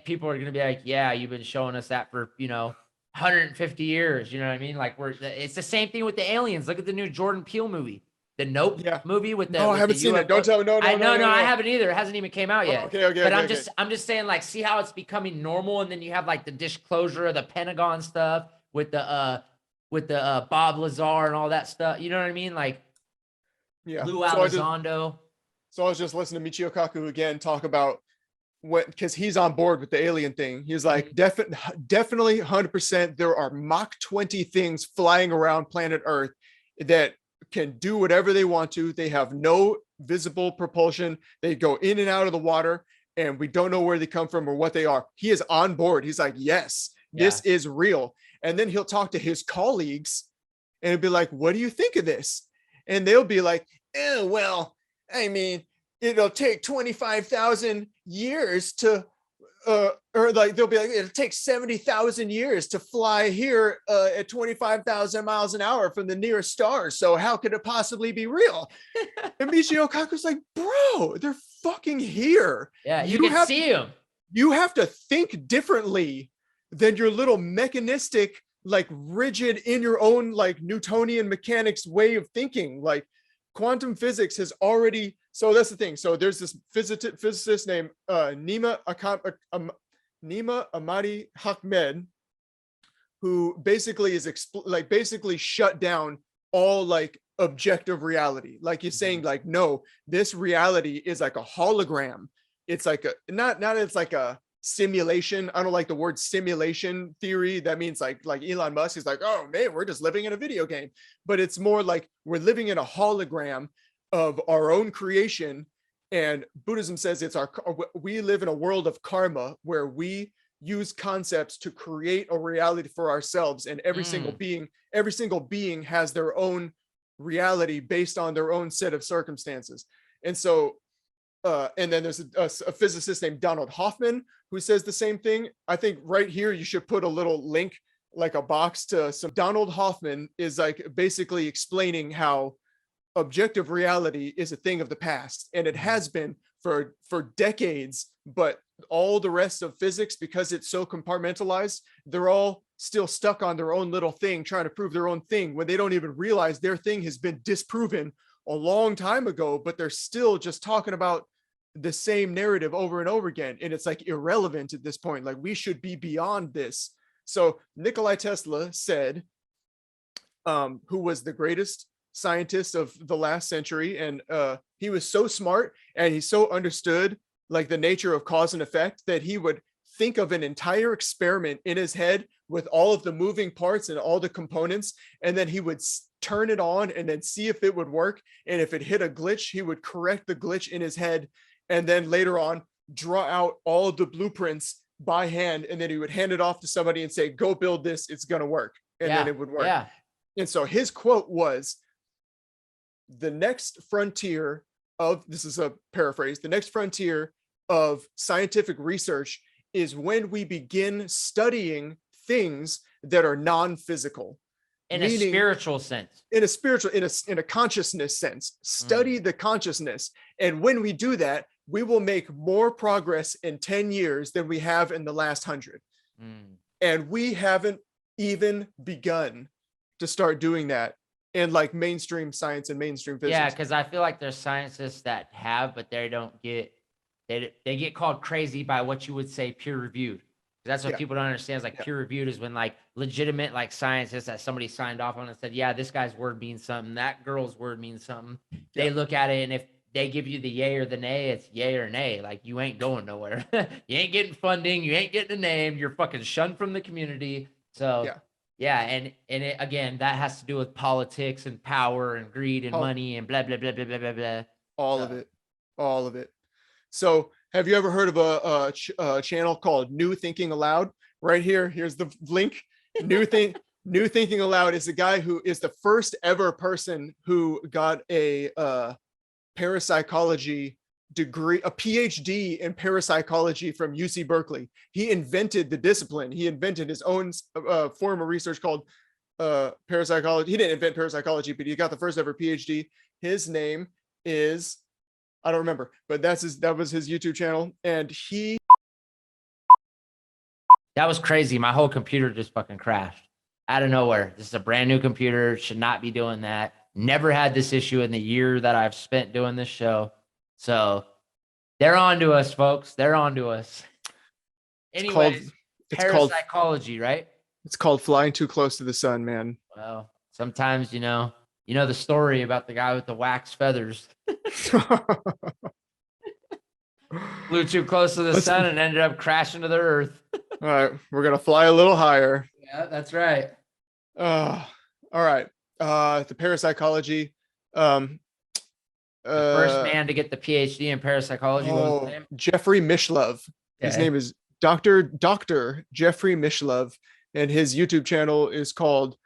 people are going to be like, yeah, you've been showing us that for, 150 years. You know what I mean? Like it's the same thing with the aliens. Look at the new Jordan Peele movie, the Nope movie with the. No, I haven't seen it. Don't tell me. No, I haven't either. It hasn't even came out yet. Okay. But I'm just saying, like, see how it's becoming normal, and then you have like the disclosure of the Pentagon stuff with the Bob Lazar and all that stuff. You know what I mean? Like, yeah. Lou Elizondo. So I was just listening to Michio Kaku again talk about because he's on board with the alien thing. He's like, definitely 100%. There are Mach 20 things flying around planet Earth that can do whatever they want to. They have no visible propulsion. They go in and out of the water, and we don't know where they come from or what they are. He is on board. He's like, yes, this is real. And then he'll talk to his colleagues and it'll be like, what do you think of this? And they'll be like, oh, well, I mean, it'll take 25,000 years to, or like, they'll be like, it'll take 70,000 years to fly here at 25,000 miles an hour from the nearest star. So how could it possibly be real? And Michio Kaku's like, bro, they're fucking here. Yeah, you can see them. You have to think differently than your little mechanistic, like rigid in your own like Newtonian mechanics way of thinking. Like quantum physics has already, so that's the thing. So there's this physicist named Nima Ahmadi Ahmed, who basically is basically shut down all like objective reality. Like he's saying like, no, this reality is like a hologram. It's like a, not it's like a simulation. I don't like the word simulation theory. That means like Elon Musk is like, oh man, we're just living in a video game. But it's more like we're living in a hologram of our own creation. And Buddhism says we live in a world of karma where we use concepts to create a reality for ourselves. And every single being has their own reality based on their own set of circumstances. And so and then there's a physicist named Donald Hoffman who says the same thing. I think right here you should put a little link, like a box to some. Donald Hoffman is like basically explaining how objective reality is a thing of the past, and it has been for decades. But all the rest of physics, because it's so compartmentalized, they're all still stuck on their own little thing, trying to prove their own thing when they don't even realize their thing has been disproven a long time ago, but they're still just talking about the same narrative over and over again. And it's like irrelevant at this point. Like we should be beyond this. So Nikola Tesla said, who was the greatest scientist of the last century. And he was so smart and he so understood like the nature of cause and effect that he would think of an entire experiment in his head with all of the moving parts and all the components. And then he would turn it on and then see if it would work. And if it hit a glitch, he would correct the glitch in his head. And then later on, draw out all of the blueprints by hand. And then he would hand it off to somebody and say, go build this. It's going to work. And then it would work. Yeah. And so his quote was, the next frontier of, this is a paraphrase, the next frontier of scientific research is when we begin studying things that are non-physical. In a spiritual sense. In a consciousness sense. Study the consciousness. And when we do that, we will make more progress in 10 years than we have in the last 100. And we haven't even begun to start doing that in like mainstream science and mainstream physics. Yeah, because I feel like there's scientists that have, but they don't get, they get called crazy by what you would say peer reviewed. That's what people don't understand is like peer reviewed is when like legitimate like scientists that somebody signed off on and said, yeah, this guy's word means something. That girl's word means something. They look at it, and if they give you the yay or the nay, it's yay or nay. Like you ain't going nowhere. You ain't getting funding. You ain't getting a name. You're fucking shunned from the community. So yeah. And it, again, that has to do with politics and power and greed and money and blah, blah, blah, blah, blah, blah, blah. All of it. So have you ever heard of a channel called New Thinking Aloud? Right here. Here's the link. New Thinking Aloud is the guy who is the first ever person who got a parapsychology degree, a PhD in parapsychology from UC Berkeley. He invented the discipline. He invented his own form of research called parapsychology. He didn't invent parapsychology, but he got the first ever PhD. His name is, I don't remember, but that was his YouTube channel. And that was crazy. My whole computer just fucking crashed out of nowhere. This is a brand new computer. Should not be doing that. Never had this issue in the year that I've spent doing this show. So they're on to us, folks. They're on to us. Anyways, parapsychology, right? It's called flying too close to the sun, man. Well, sometimes, you know the story about the guy with the wax feathers. Flew too close to the sun and ended up crashing to the earth. All right, we're gonna fly a little higher. Yeah, that's right. All right. The parapsychology. The first man to get the PhD in parapsychology. What was his name? Jeffrey Mishlove. Okay. His name is Dr. Jeffrey Mishlove, and his YouTube channel is called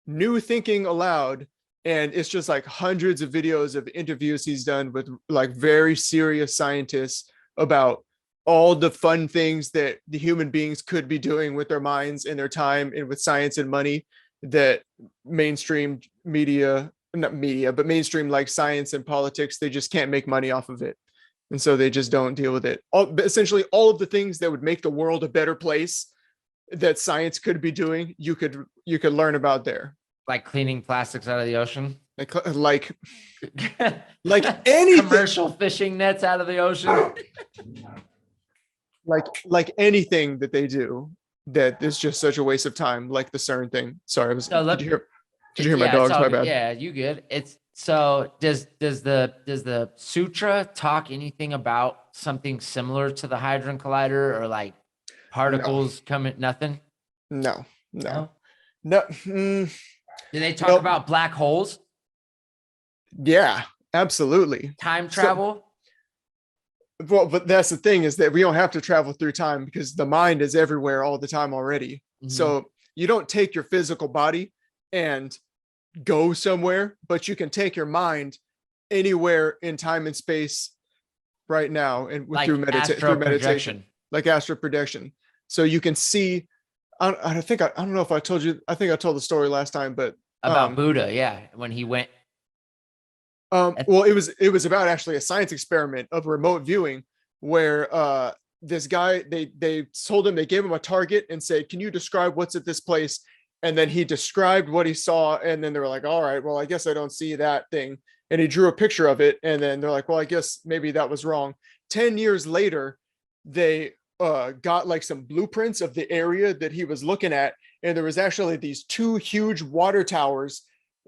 New Thinking Aloud. And it's just like hundreds of videos of interviews he's done with like very serious scientists about all the fun things that the human beings could be doing with their minds and their time and with science and money that mainstream media, not media, but mainstream like science and politics, they just can't make money off of it. And so they just don't deal with it. Essentially all of the things that would make the world a better place that science could be doing, you could learn about there. Like cleaning plastics out of the ocean? Like anything. Commercial fishing nets out of the ocean? like anything that they do that is just such a waste of time, like the CERN thing. Sorry, did you hear my dogs? My bad. Yeah, you good. It's so does the sutra talk anything about something similar to the Hadron Collider or like particles coming? Nothing? No. Do they talk about black holes? Yeah, absolutely. Time travel? Well, but that's the thing is that we don't have to travel through time because the mind is everywhere all the time already. Mm-hmm. So you don't take your physical body and go somewhere, but you can take your mind anywhere in time and space right now and like through meditation, like astral projection. So you can see. I don't know if I told you. I think I told the story last time, but about Buddha, yeah, when he went. Well, it was about actually a science experiment of remote viewing where this guy they told him, they gave him a target and said, "Can you describe what's at this place?" And then he described what he saw, and then they were like, "All right, well, I guess I don't see that thing." And he drew a picture of it, and then they're like, "Well, I guess maybe that was wrong." 10 years later, they got like some blueprints of the area that he was looking at, and there was actually these two huge water towers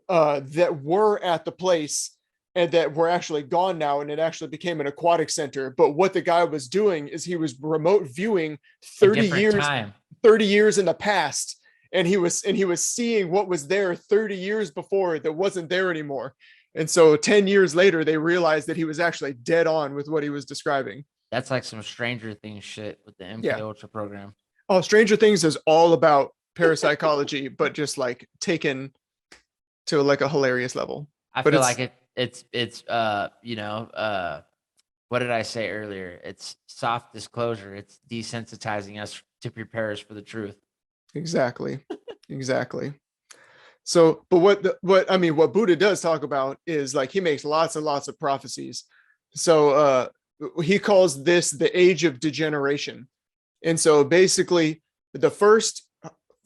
that were at the place and that were actually gone now, and it actually became an aquatic center. But what the guy was doing is he was remote viewing 30 years in the past, and he was seeing what was there 30 years before that wasn't there anymore. And so 10 years later, they realized that he was actually dead on with what he was describing. That's like some Stranger Things shit with the MK Ultra program. Oh, Stranger Things is all about parapsychology, but just like taken to like a hilarious level. I feel like it's what did I say earlier? It's soft disclosure. It's desensitizing us to prepare us for the truth. Exactly. So, but what Buddha does talk about is like he makes lots and lots of prophecies. So he calls this the age of degeneration. And so basically the first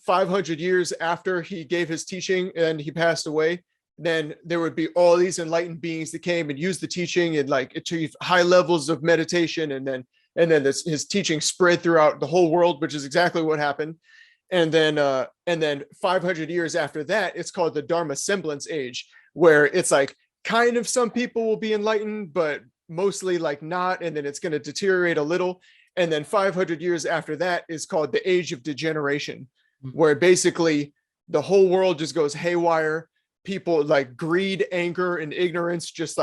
500 years after he gave his teaching and he passed away, then there would be all these enlightened beings that came and used the teaching and like achieve high levels of meditation. And then And then his teaching spread throughout the whole world, which is exactly what happened. And then 500 years after that, it's called the Dharma semblance age, where it's like kind of some people will be enlightened, but mostly like not. And then it's going to deteriorate a little. And then 500 years after that is called the age of degeneration, where basically the whole world just goes haywire. People like greed, anger, and ignorance just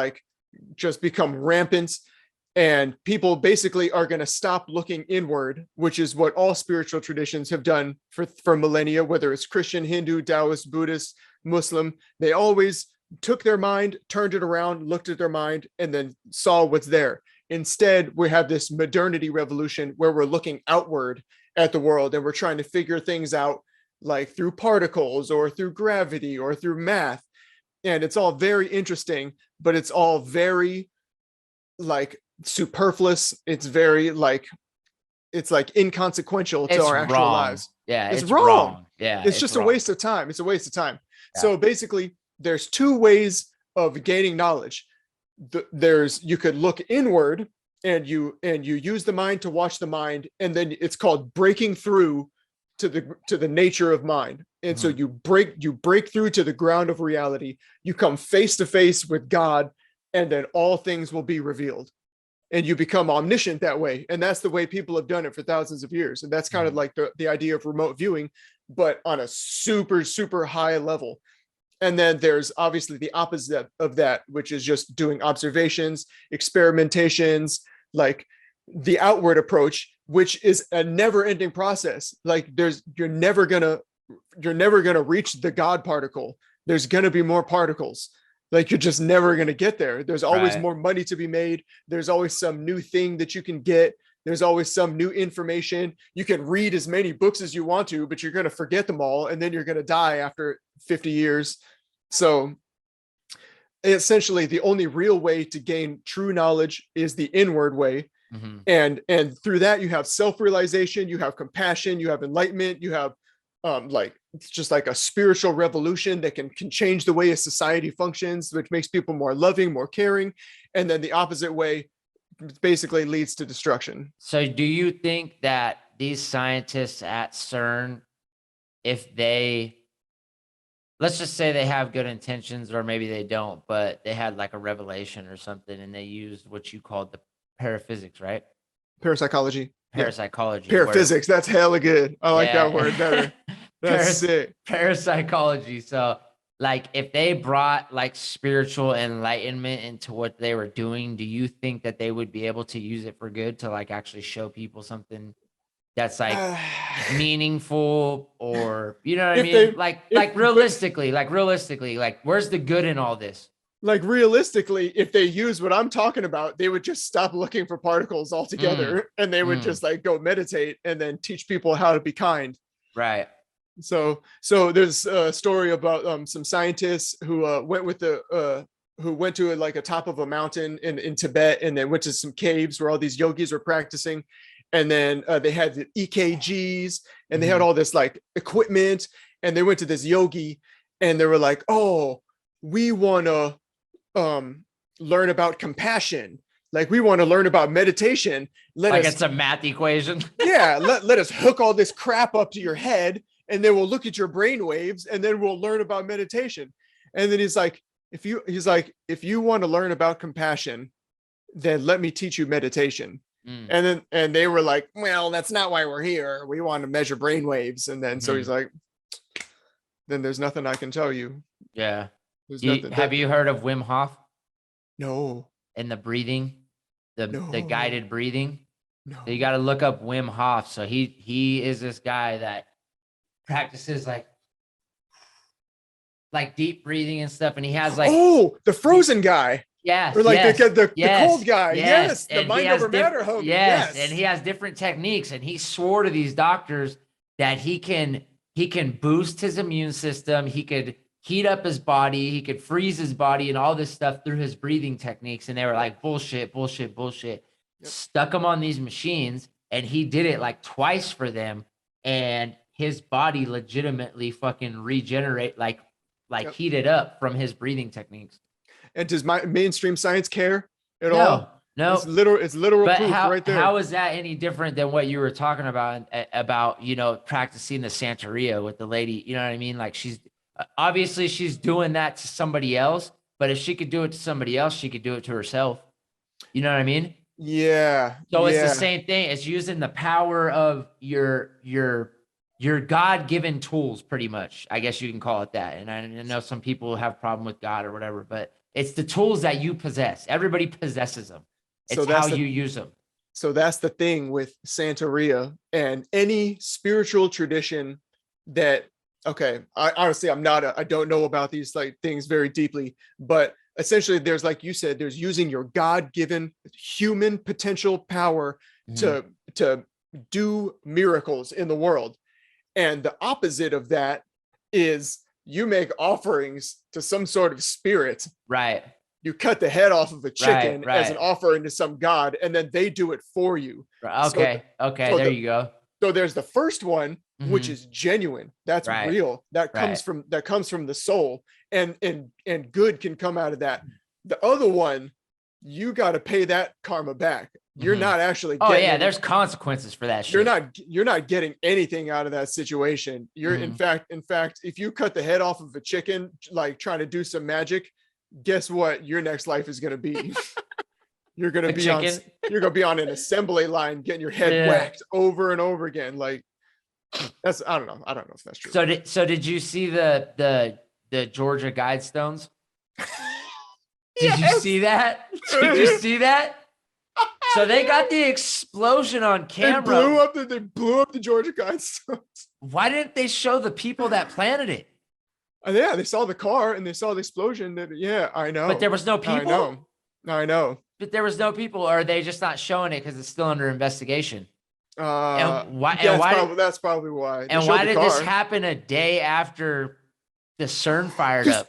become rampant. And people basically are going to stop looking inward, which is what all spiritual traditions have done for millennia, whether it's Christian, Hindu, Taoist, Buddhist, Muslim. They always took their mind, turned it around, looked at their mind, and then saw what's there. Instead, we have this modernity revolution where we're looking outward at the world and we're trying to figure things out like through particles or through gravity or through math. And it's all very interesting, but it's all very like superfluous. It's very like, it's like inconsequential to our actual lives. Yeah, it's wrong. Yeah, it's just wrong. A waste of time. It's a waste of time. Yeah. So basically, there's two ways of gaining knowledge. You could look inward and you use the mind to watch the mind, and then it's called breaking through to the nature of mind. And so you break through to the ground of reality. You come face to face with God, and then all things will be revealed. And you become omniscient that way. And that's the way people have done it for thousands of years. And that's kind of like the idea of remote viewing, but on a super, super high level. And then there's obviously the opposite of that, which is just doing observations, experimentations, like the outward approach, which is a never-ending process. Like you're never gonna reach the God particle. There's gonna be more particles. Like you're just never going to get there. There's always more money to be made. There's always some new thing that you can get. There's always some new information. You can read as many books as you want to, but you're going to forget them all. And then you're going to die after 50 years. So essentially the only real way to gain true knowledge is the inward way. Mm-hmm. And through that, you have self-realization, you have compassion, you have enlightenment, you have it's just like a spiritual revolution that can change the way a society functions, which makes people more loving, more caring. And then the opposite way basically leads to destruction. So do you think that these scientists at CERN, if let's just say they have good intentions, or maybe they don't, but they had like a revelation or something and they used what you called the paraphysics, right? Parapsychology. Parapsychology. Paraphysics. That's hella good. I like that word better. That's sick. Parapsychology. So like if they brought like spiritual enlightenment into what they were doing, do you think that they would be able to use it for good, to like actually show people something that's like meaningful, or you know what I mean? Realistically, where's the good in all this? Like realistically, if they use what I'm talking about, they would just stop looking for particles altogether, and they would just like go meditate and then teach people how to be kind. Right. So there's a story about some scientists who went to like a top of a mountain in Tibet, and then went to some caves where all these yogis were practicing. And then they had the EKGs, and they had all this like equipment, and they went to this yogi and they were like, oh, we want to learn about compassion. Like we want to learn about meditation. It's a math equation. Yeah. Let us hook all this crap up to your head, and then we'll look at your brain waves, and then we'll learn about meditation. And then he's like, if you want to learn about compassion, then let me teach you meditation. And they were like, well, that's not why we're here. We want to measure brain waves. And then so he's like, then there's nothing I can tell you. Yeah. Have you heard of Wim Hof? No. And the breathing, the guided breathing? No. So you got to look up Wim Hof. So he is this guy that practices like deep breathing and stuff. And he has like, the frozen guy. Yes. Or like the cold guy. Yes. The and mind over matter homie. Yes. And he has different techniques. And he swore to these doctors that he can boost his immune system. He could heat up his body. He could freeze his body and all this stuff through his breathing techniques. And they were like, bullshit. Yep. Stuck him on these machines. And he did it like twice for them. And his body legitimately fucking regenerate, heated up from his breathing techniques. And does my mainstream science care at all? No, It's literal but proof right there. how is that any different than what you were talking about, practicing the Santeria with the lady? You know what I mean? Like she's obviously she's doing that to somebody else, but if she could do it to somebody else, she could do it to herself. You know what I mean? Yeah, So it's the yeah. same thing. It's using the power of your God-given tools, pretty much. I guess you can call it that. And I know some people have problem with God or whatever, but it's the tools that you possess. Everybody possesses them. So It's how you use them. so that's the thing with Santeria and any spiritual tradition that, okay, I honestly, I don't know about these like things very deeply, but essentially there's, like you said, there's using your God-given human potential power Mhm. to do miracles in the world. And the opposite of that is you make offerings to some sort of spirit. Right, You cut the head off of a right, chicken as an right. offering to some god, and then they do it for you. So, Okay, okay. so There the you go. so there's the first one, which Mhm. is genuine. That's Right, real. right. That comes from the soul, and good can come out of that. The other one, you got to pay that karma back. You're Mhm. not actually Oh getting yeah, any. there's consequences for that shit. You're not getting anything out of that situation. You're Mhm. in fact, if you cut the head off of a chicken, like trying to do some magic, guess what? Your next life is going to be. You're going to A be on. chicken. You're going to be on an assembly line, getting your head Yeah. whacked over and over again. Like that's. I don't know. I don't know if that's true. So did you see the Georgia Guidestones? Did you Yes. see that? Did you see that? So they got the explosion on camera. They blew up the Georgia Guidestones. Why didn't they show the people that planted it? Yeah, they saw the car and they saw the explosion. Yeah, I But know. there was no I people? know. I know. But there was no people, or are they just not showing it because it's still under investigation? And why Yeah, that's probably why they showed the did this car. happen a day after the CERN fired up?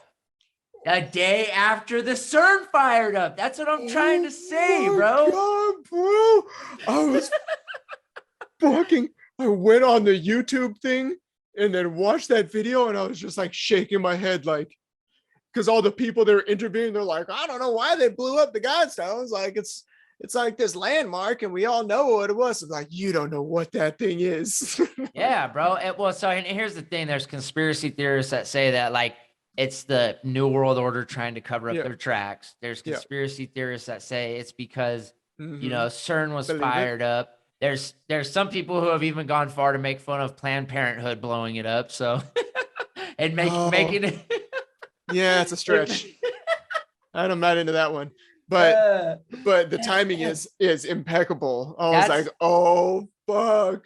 A day after the CERN fired up. That's what I'm trying to say, Oh my bro. god, bro! I was fucking. I went on the YouTube thing and then watched that video, and I was just like shaking my head, like, because all the people that are interviewing, they're like, I don't know why they blew up the Godstones. Like it's like this landmark, and we all know what it was. It's like, you don't know what that thing is. Yeah, bro. And here's the thing: there's conspiracy theorists that say that like it's the New World Order trying to cover up Yeah, their tracks. There's yeah. conspiracy theorists that say it's because Mm-hmm. CERN was Believe it. fired up. There's some people who have even gone far to make fun of Planned Parenthood blowing it up. So and Oh, making it. yeah, it's a stretch. it- I'm not into that one, but uh, the timing is impeccable. I was like, that's oh fuck.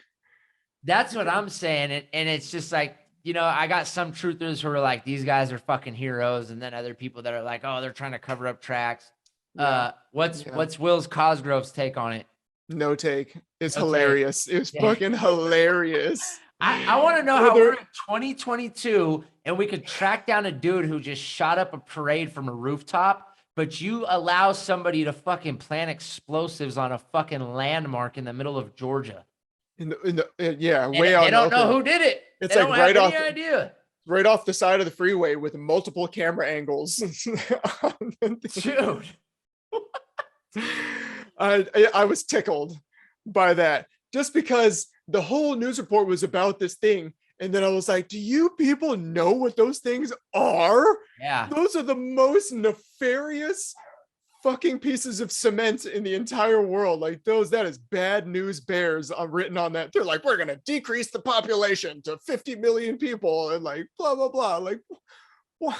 That's what I'm saying. And it's just like, I got some truthers who are like, these guys are fucking heroes. And then other people that are like, oh, they're trying to cover up tracks. Yeah, yeah. What's Will's Cosgrove's take on it? No take. It's No take. hilarious. It was Yeah. fucking hilarious. I want to know how Whether we're in 2022 and we could track down a dude who just shot up a parade from a rooftop, but you allow somebody to fucking plant explosives on a fucking landmark in the middle of Georgia. yeah, And way they out in the don't know open. who did it. It's They like don't have any idea. right off the side of the freeway with multiple camera angles. Dude. I was tickled by that, just because the whole news report was about this thing, and then I was like, do you people know what those things are? Yeah. Those are the most nefarious fucking pieces of cement in the entire world. Like that is bad news bears written on that. They're like, we're gonna decrease the population to 50 million people and like blah blah blah. Like what?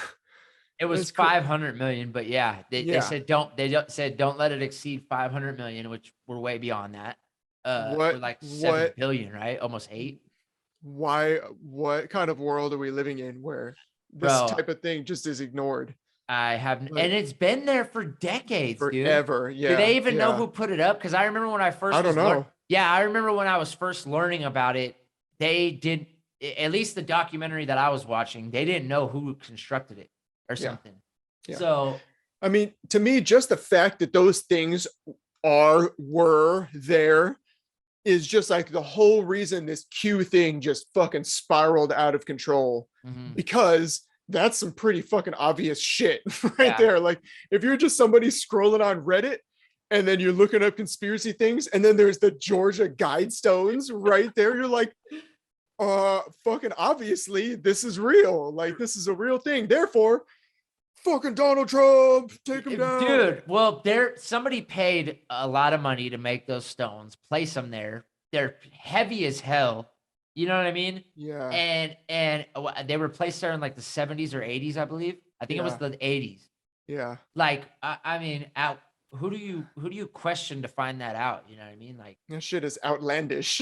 It was 500 million, but yeah, they said don't let it exceed 500 million, which we're way beyond that. We're like 7 billion, right? Almost 8. What kind of world are we living in where this Bro, type of thing just is ignored? I have, Like, and it's been there for decades, dude. forever. Do Yeah. they even know Yeah. who put it up? Because I remember when I first I don't know. yeah, I remember when I was first learning about it, they did, at least the documentary that I was watching, they didn't know who constructed it or Yeah. something. Yeah. So, I mean, to me, just the fact that those things were there is just like the whole reason this Q thing just fucking spiraled out of control, mhm. because that's some pretty fucking obvious shit right Yeah. there. Like if you're just somebody scrolling on Reddit and then you're looking up conspiracy things, and then there's the Georgia Guidestones right there. You're like, fucking obviously this is real. Like, this is a real thing. Therefore, fucking Donald Trump, take him down. Dude, well, somebody paid a lot of money to make those stones, place them there. They're heavy as hell. You know what I mean? Yeah. And they were placed there in like the 70s or 80s, I believe. I think it was the 80s. Yeah. Like, I mean, who do you question to find that out? You know what I mean? Like, that shit is outlandish.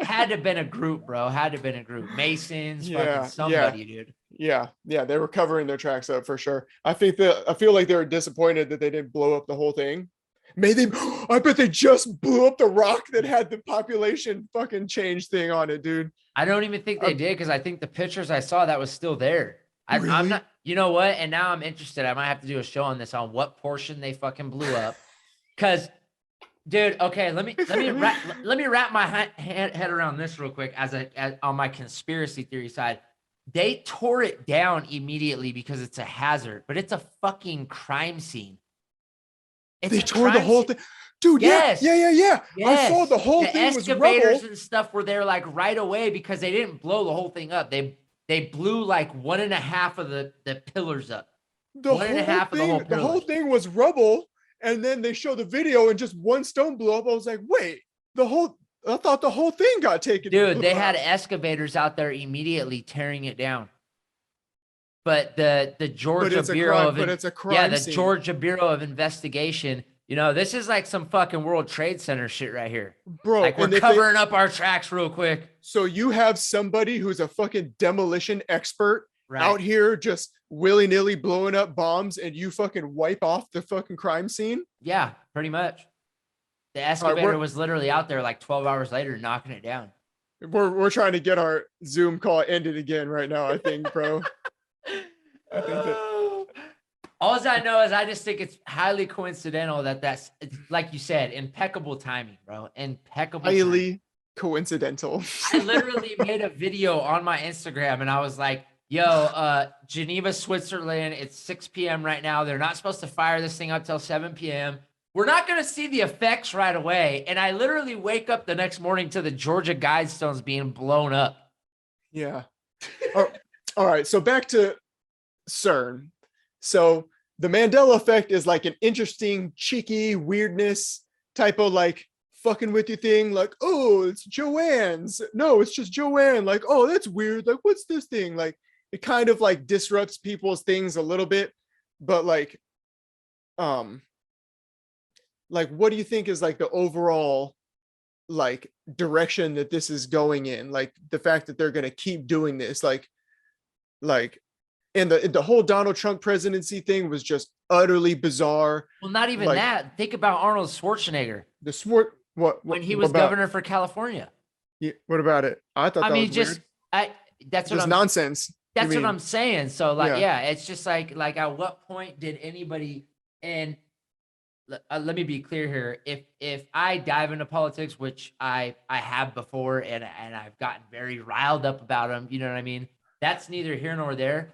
had to have been a group, bro. Had to have been a group. Masons, fucking somebody, dude. Yeah, they were covering their tracks up for sure. I feel like they were disappointed that they didn't blow up the whole thing. I bet they just blew up the rock that had the population fucking change thing on it, dude. I don't even think they did, because I think the pictures I saw, that was still there. Really? I'm not, you know what? And now I'm interested. I might have to do a show on this, on what portion they fucking blew up. Cause, dude, okay, let me wrap my head around this real quick as on my conspiracy theory side. They tore it down immediately because it's a hazard, but it's a fucking crime scene. They tore the whole thing. Dude, yes. Yeah. I saw the whole thing was rubble. Excavators and stuff were there like right away because they didn't blow the whole thing up. They blew like 1.5 of the pillars up. The whole thing was rubble, and then they show the video and just one stone blew up. I was like, wait, I thought the whole thing got taken. Dude, they had excavators out there immediately tearing it down. But the Georgia Bureau of Georgia Bureau of Investigation, you know, this is like some fucking World Trade Center shit right here. Bro, like, we're covering up our tracks real quick. So you have somebody who's a fucking demolition expert out here just willy-nilly blowing up bombs, and you fucking wipe off the fucking crime scene? Yeah, pretty much. The excavator was literally out there like 12 hours later knocking it down. We're trying to get our Zoom call ended again right now, I think, bro. I think that... All I know is I just think it's highly coincidental it's like you said, impeccable timing, bro. Highly coincidental. I literally made a video on my Instagram and I was like, yo, Geneva, Switzerland, it's 6 p.m. right now. They're not supposed to fire this thing up till 7 p.m. We're not going to see the effects right away. And I literally wake up the next morning to the Georgia Guidestones being blown up. Yeah. All right. So back to CERN. So the Mandela Effect is like an interesting, cheeky weirdness type of like fucking with you thing. Like, oh, it's Joanne's. No, it's just Joanne. Like, oh, that's weird. Like, what's this thing? Like, it kind of like disrupts people's things a little bit. But like what do you think is like the overall like direction that this is going in? Like the fact that they're going to keep doing this, like and the whole Donald Trump presidency thing was just utterly bizarre. Well, not even that. Think about Arnold Schwarzenegger. When he was governor for California. Yeah, what about it? I thought that was weird. That's just nonsense. That's what I'm saying. So like, yeah, it's just like at what point did anybody, and let me be clear here. If I dive into politics, which I have before, and I've gotten very riled up about them, you know what I mean? That's neither here nor there.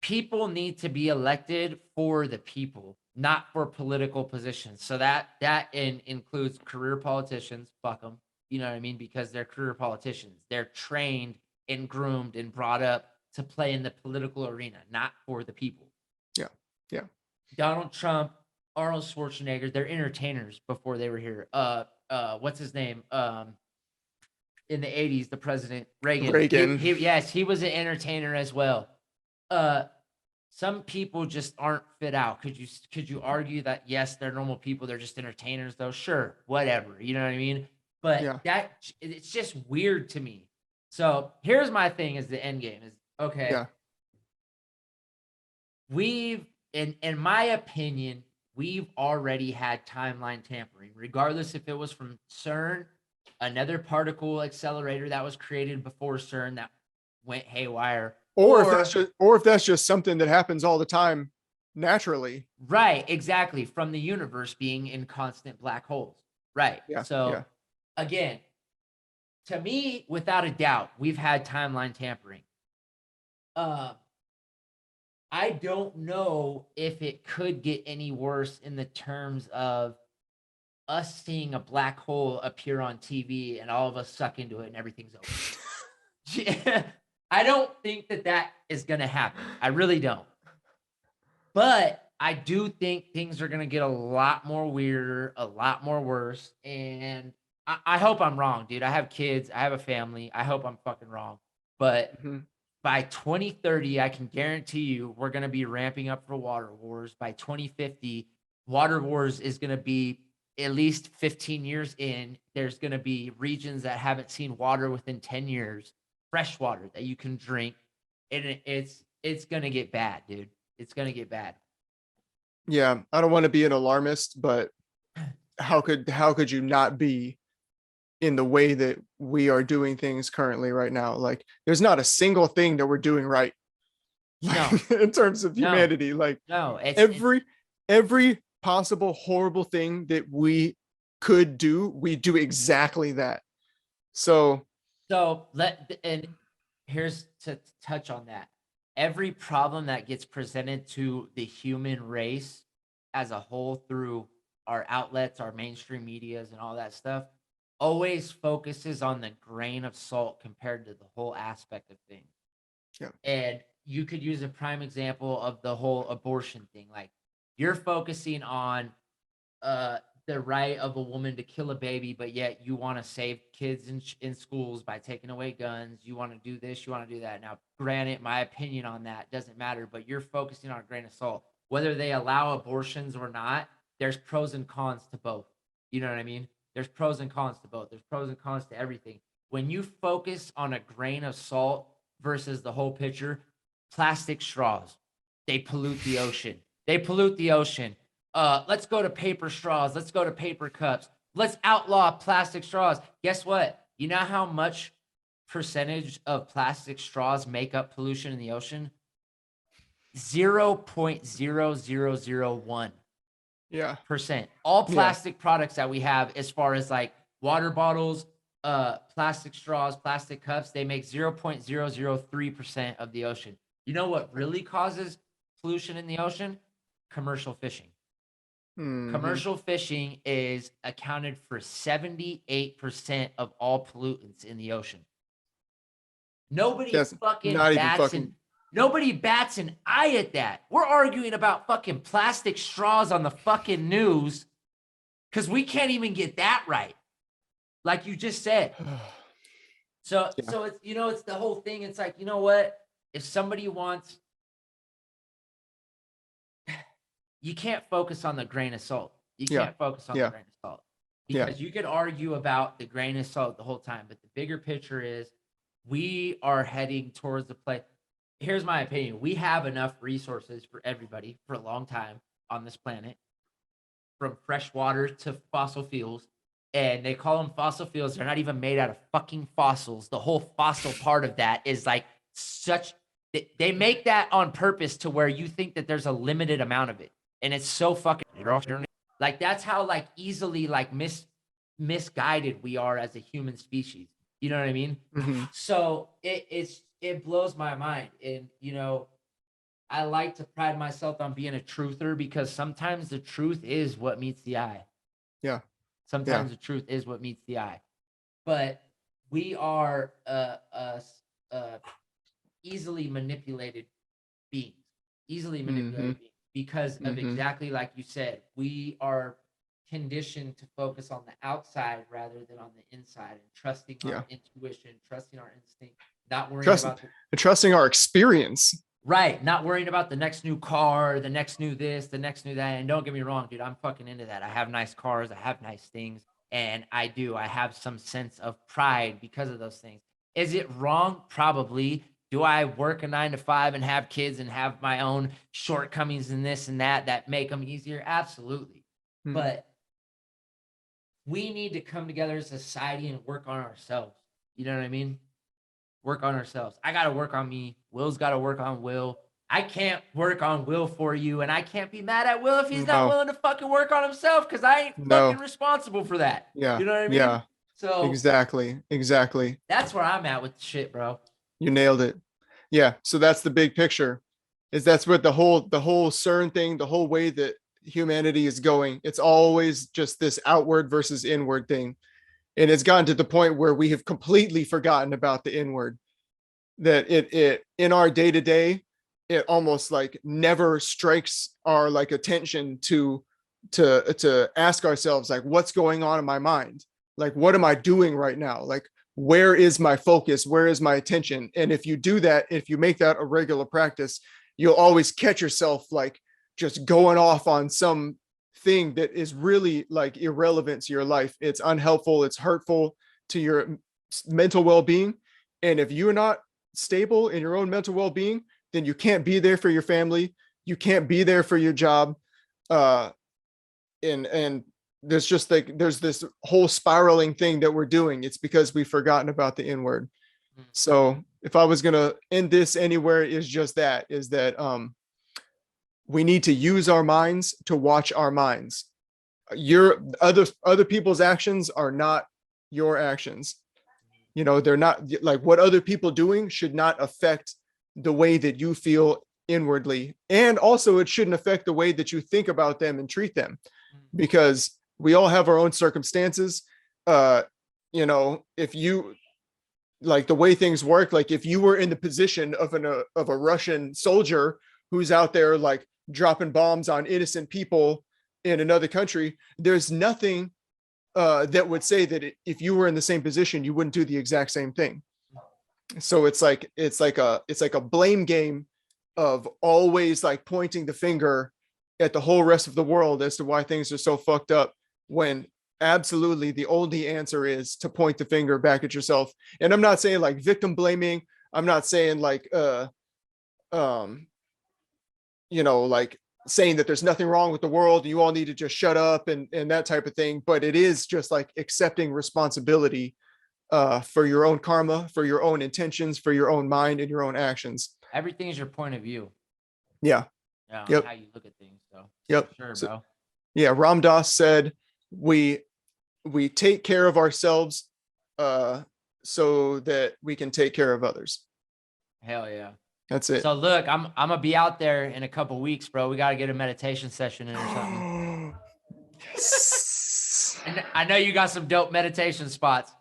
People need to be elected for the people, not for political positions. So that includes career politicians. Fuck them. You know what I mean? Because they're career politicians. They're trained and groomed and brought up to play in the political arena, not for the people. Yeah. Donald Trump, Arnold Schwarzenegger, they're entertainers before they were here. What's his name? In the 80s, the president, Reagan. He was an entertainer as well. Some people just aren't fit out. Could you argue that yes, they're normal people, they're just entertainers though? Sure, whatever. You know what I mean? But it's just weird to me. So here's my thing: is the end game is okay. Yeah. We've, in my opinion, we've already had timeline tampering, regardless if it was from CERN, another particle accelerator that was created before CERN that went haywire. Or if that's just something that happens all the time naturally. Right, exactly. From the universe being in constant black holes. Right. Yeah. So again, to me, without a doubt, we've had timeline tampering. I don't know if it could get any worse in the terms of us seeing a black hole appear on TV and all of us suck into it and everything's over. I don't think that that is going to happen. I really don't. But I do think things are going to get a lot more weirder, a lot more worse. And I hope I'm wrong, dude. I have kids, I have a family. I hope I'm fucking wrong. But Mhm. by 2030, I can guarantee you we're going to be ramping up for water wars. By 2050, water wars is going to be at least 15 years in. There's going to be regions that haven't seen water within 10 years, fresh water that you can drink. And it's going to get bad, dude. It's going to get bad. Yeah, I don't want to be an alarmist, but how could you not be in the way that we are doing things currently right now? Like, there's not a single thing that we're doing right, like, No, in terms of no, humanity. Like no. every possible horrible thing that we could do, we do exactly that. So and here's to touch on that. Every problem that gets presented to the human race as a whole through our outlets, our mainstream medias, and all that stuff always focuses on the grain of salt compared to the whole aspect of things. yeah, And you could use a prime example of the whole abortion thing. Like, you're focusing on the right of a woman to kill a baby, but yet you want to save kids in schools by taking away guns. You want to do this, you want to do that. Now, granted, my opinion on that doesn't matter, but you're focusing on a grain of salt. Whether they allow abortions or not, there's pros and cons to both. You know what I mean? There's pros and cons to both. There's pros and cons to everything. When you focus on a grain of salt versus the whole picture, plastic straws, they pollute the ocean. They pollute the ocean. Let's go to paper straws. Let's go to paper cups. Let's outlaw plastic straws. Guess what? You know how much percentage of plastic straws make up pollution in the ocean? 0.0001%. yeah, All yeah, plastic products that we have, as far as like water bottles, plastic straws, plastic cups, they make 0.003% of the ocean. You know what really causes pollution in the ocean? Commercial fishing. hmm, Commercial fishing is accounted for 78% of all pollutants in the ocean. Nobody yes, fucking not even bats fucking. an nobody bats an eye at that. We're arguing about fucking plastic straws on the fucking news because we can't even get that right. Like you just said. So Yeah, so it's it's the whole thing. It's like, you know what? If somebody wants, you can't focus on the grain of salt. You yeah, can't focus on the yeah, grain of salt yeah, because you could argue about the grain of salt the whole time, but the bigger picture is we are heading towards the place. Here's my opinion: we have enough resources for everybody for a long time on this planet, from fresh water to fossil fuels. And they call them fossil fuels. They're not even made out of fucking fossils. The whole fossil part of that is like such. They make that on purpose to where you think that there's a limited amount of it, and it's so fucking like that's how like easily like misguided we are as a human species. You know what I mean? hmm, So it blows my mind, and I like to pride myself on being a truther because sometimes the truth is what meets the eye. yeah, yeah, Sometimes the truth is what meets the eye. But we are easily manipulated beings, easily hmm, manipulated beings because of hmm, exactly like you said. We are conditioned to focus on the outside rather than on the inside, and trusting yeah. our intuition, trusting our instinct, not worrying Trust, about the trusting our experience. right, not worrying about the next new car, the next new this, the next new that. And don't get me wrong, dude, I'm fucking into that. I have nice cars, I have nice things, and I have some sense of pride because of those things. Is it wrong? Probably. Do I work a 9 to 5 and have kids and have my own shortcomings in this and that make them easier? Absolutely. Hmm. But we need to come together as a society and work on ourselves. You know what I mean? Work on ourselves. I got to work on me. Will's got to work on Will. I can't work on Will for you, and I can't be mad at Will if he's not No, willing to fucking work on himself because I ain't fucking no, responsible for that. yeah, You know what I mean? yeah, So exactly, exactly. that's where I'm at with the shit, bro. You nailed it. Yeah. So that's the big picture. is that's what the whole CERN thing, the whole way that humanity is going. It's always just this outward versus inward thing. And it's gotten to the point where we have completely forgotten about the inward. That it in our day to day, it almost like never strikes our like attention to ask ourselves like, what's going on in my mind? Like, what am I doing right now? Like, where is my focus? Where is my attention? And if you do that, if you make that a regular practice, you'll always catch yourself like just going off on some thing that is really like irrelevant to your life. It's unhelpful. It's hurtful to your mental well-being. And if you're not stable in your own mental well-being, then you can't be there for your family. You can't be there for your job. And there's just like, there's this whole spiraling thing that we're doing. It's because we've forgotten about the inward. So if I was going to end this anywhere, is just that, is that we need to use our minds to watch our minds. Your other people's actions are not your actions. You know, they're not like what other people doing should not affect the way that you feel inwardly. And also it shouldn't affect the way that you think about them and treat them, because we all have our own circumstances. You know, if you like the way things work, like if you were in the position of a Russian soldier who's out there like dropping bombs on innocent people in another country, there's nothing that would say that if you were in the same position, you wouldn't do the exact same thing. So it's like a blame game of always like pointing the finger at the whole rest of the world as to why things are so fucked up, when absolutely the only answer is to point the finger back at yourself. And I'm not saying like victim blaming. I'm not saying like you know, like saying that there's nothing wrong with the world, you all need to just shut up and that type of thing. But it is just like accepting responsibility for your own karma, for your own intentions, for your own mind and your own actions. Everything is your point of view. Yeah. Yep. How you look at things. So yep. Sure, So, bro. yeah. Ram Dass said, we take care of ourselves so that we can take care of others. Hell yeah. That's it. So look, I'm gonna be out there in a couple weeks, bro. We gotta get a meditation session in or something. Yes. And I know you got some dope meditation spots.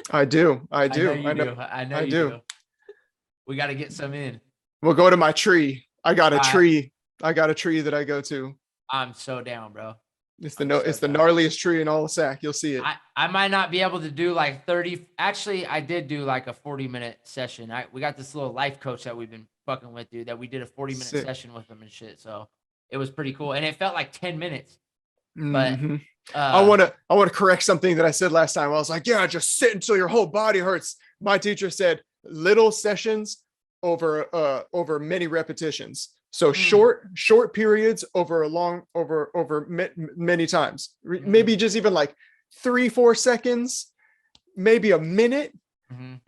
I do. I know you do. We got to get some in. We'll go to my tree. I got a tree. I got a tree that I go to. I'm so down, bro. It's the gnarliest tree in all of Sac. You'll see it. I might not be able to do like 30. Actually, I did do like a 40-minute session. We got this little life coach that we've been fucking with, dude, that we did a 40-minute session with him and shit. So it was pretty cool. And it felt like 10 minutes. But I want to correct something that I said last time. I was like, yeah, just sit until your whole body hurts. My teacher said little sessions over many repetitions. So short periods over many times, maybe just even like 3-4 seconds, maybe a minute.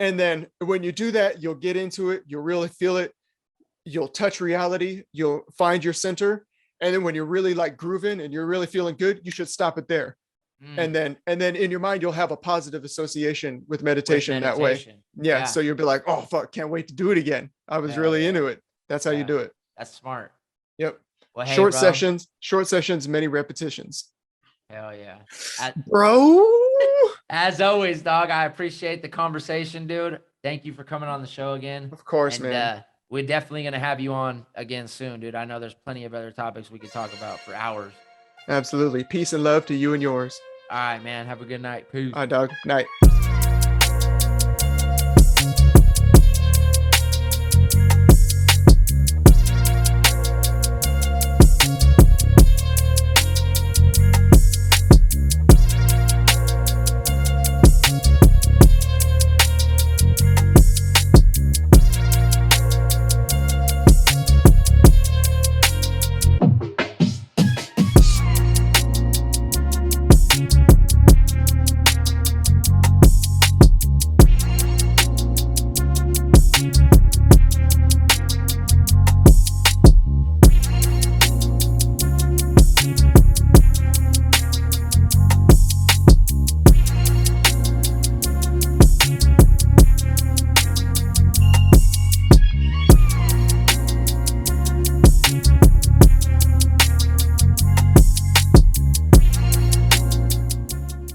And then when you do that, you'll get into it. You'll really feel it. You'll touch reality. You'll find your center. And then when you're really like grooving and you're really feeling good, you should stop it there. And then in your mind, you'll have a positive association with meditation that way. Yeah. So you'll be like, oh, fuck, can't wait to do it again. I was really into it. That's how you do it. That's smart. Yep. Well, hey, short sessions, many repetitions. Hell yeah. Bro. As always, dog, I appreciate the conversation, dude. Thank you for coming on the show again. Of course, man. We're definitely going to have you on again soon, dude. I know there's plenty of other topics we could talk about for hours. Absolutely. Peace and love to you and yours. All right, man. Have a good night. Peace. All right, dog. Night.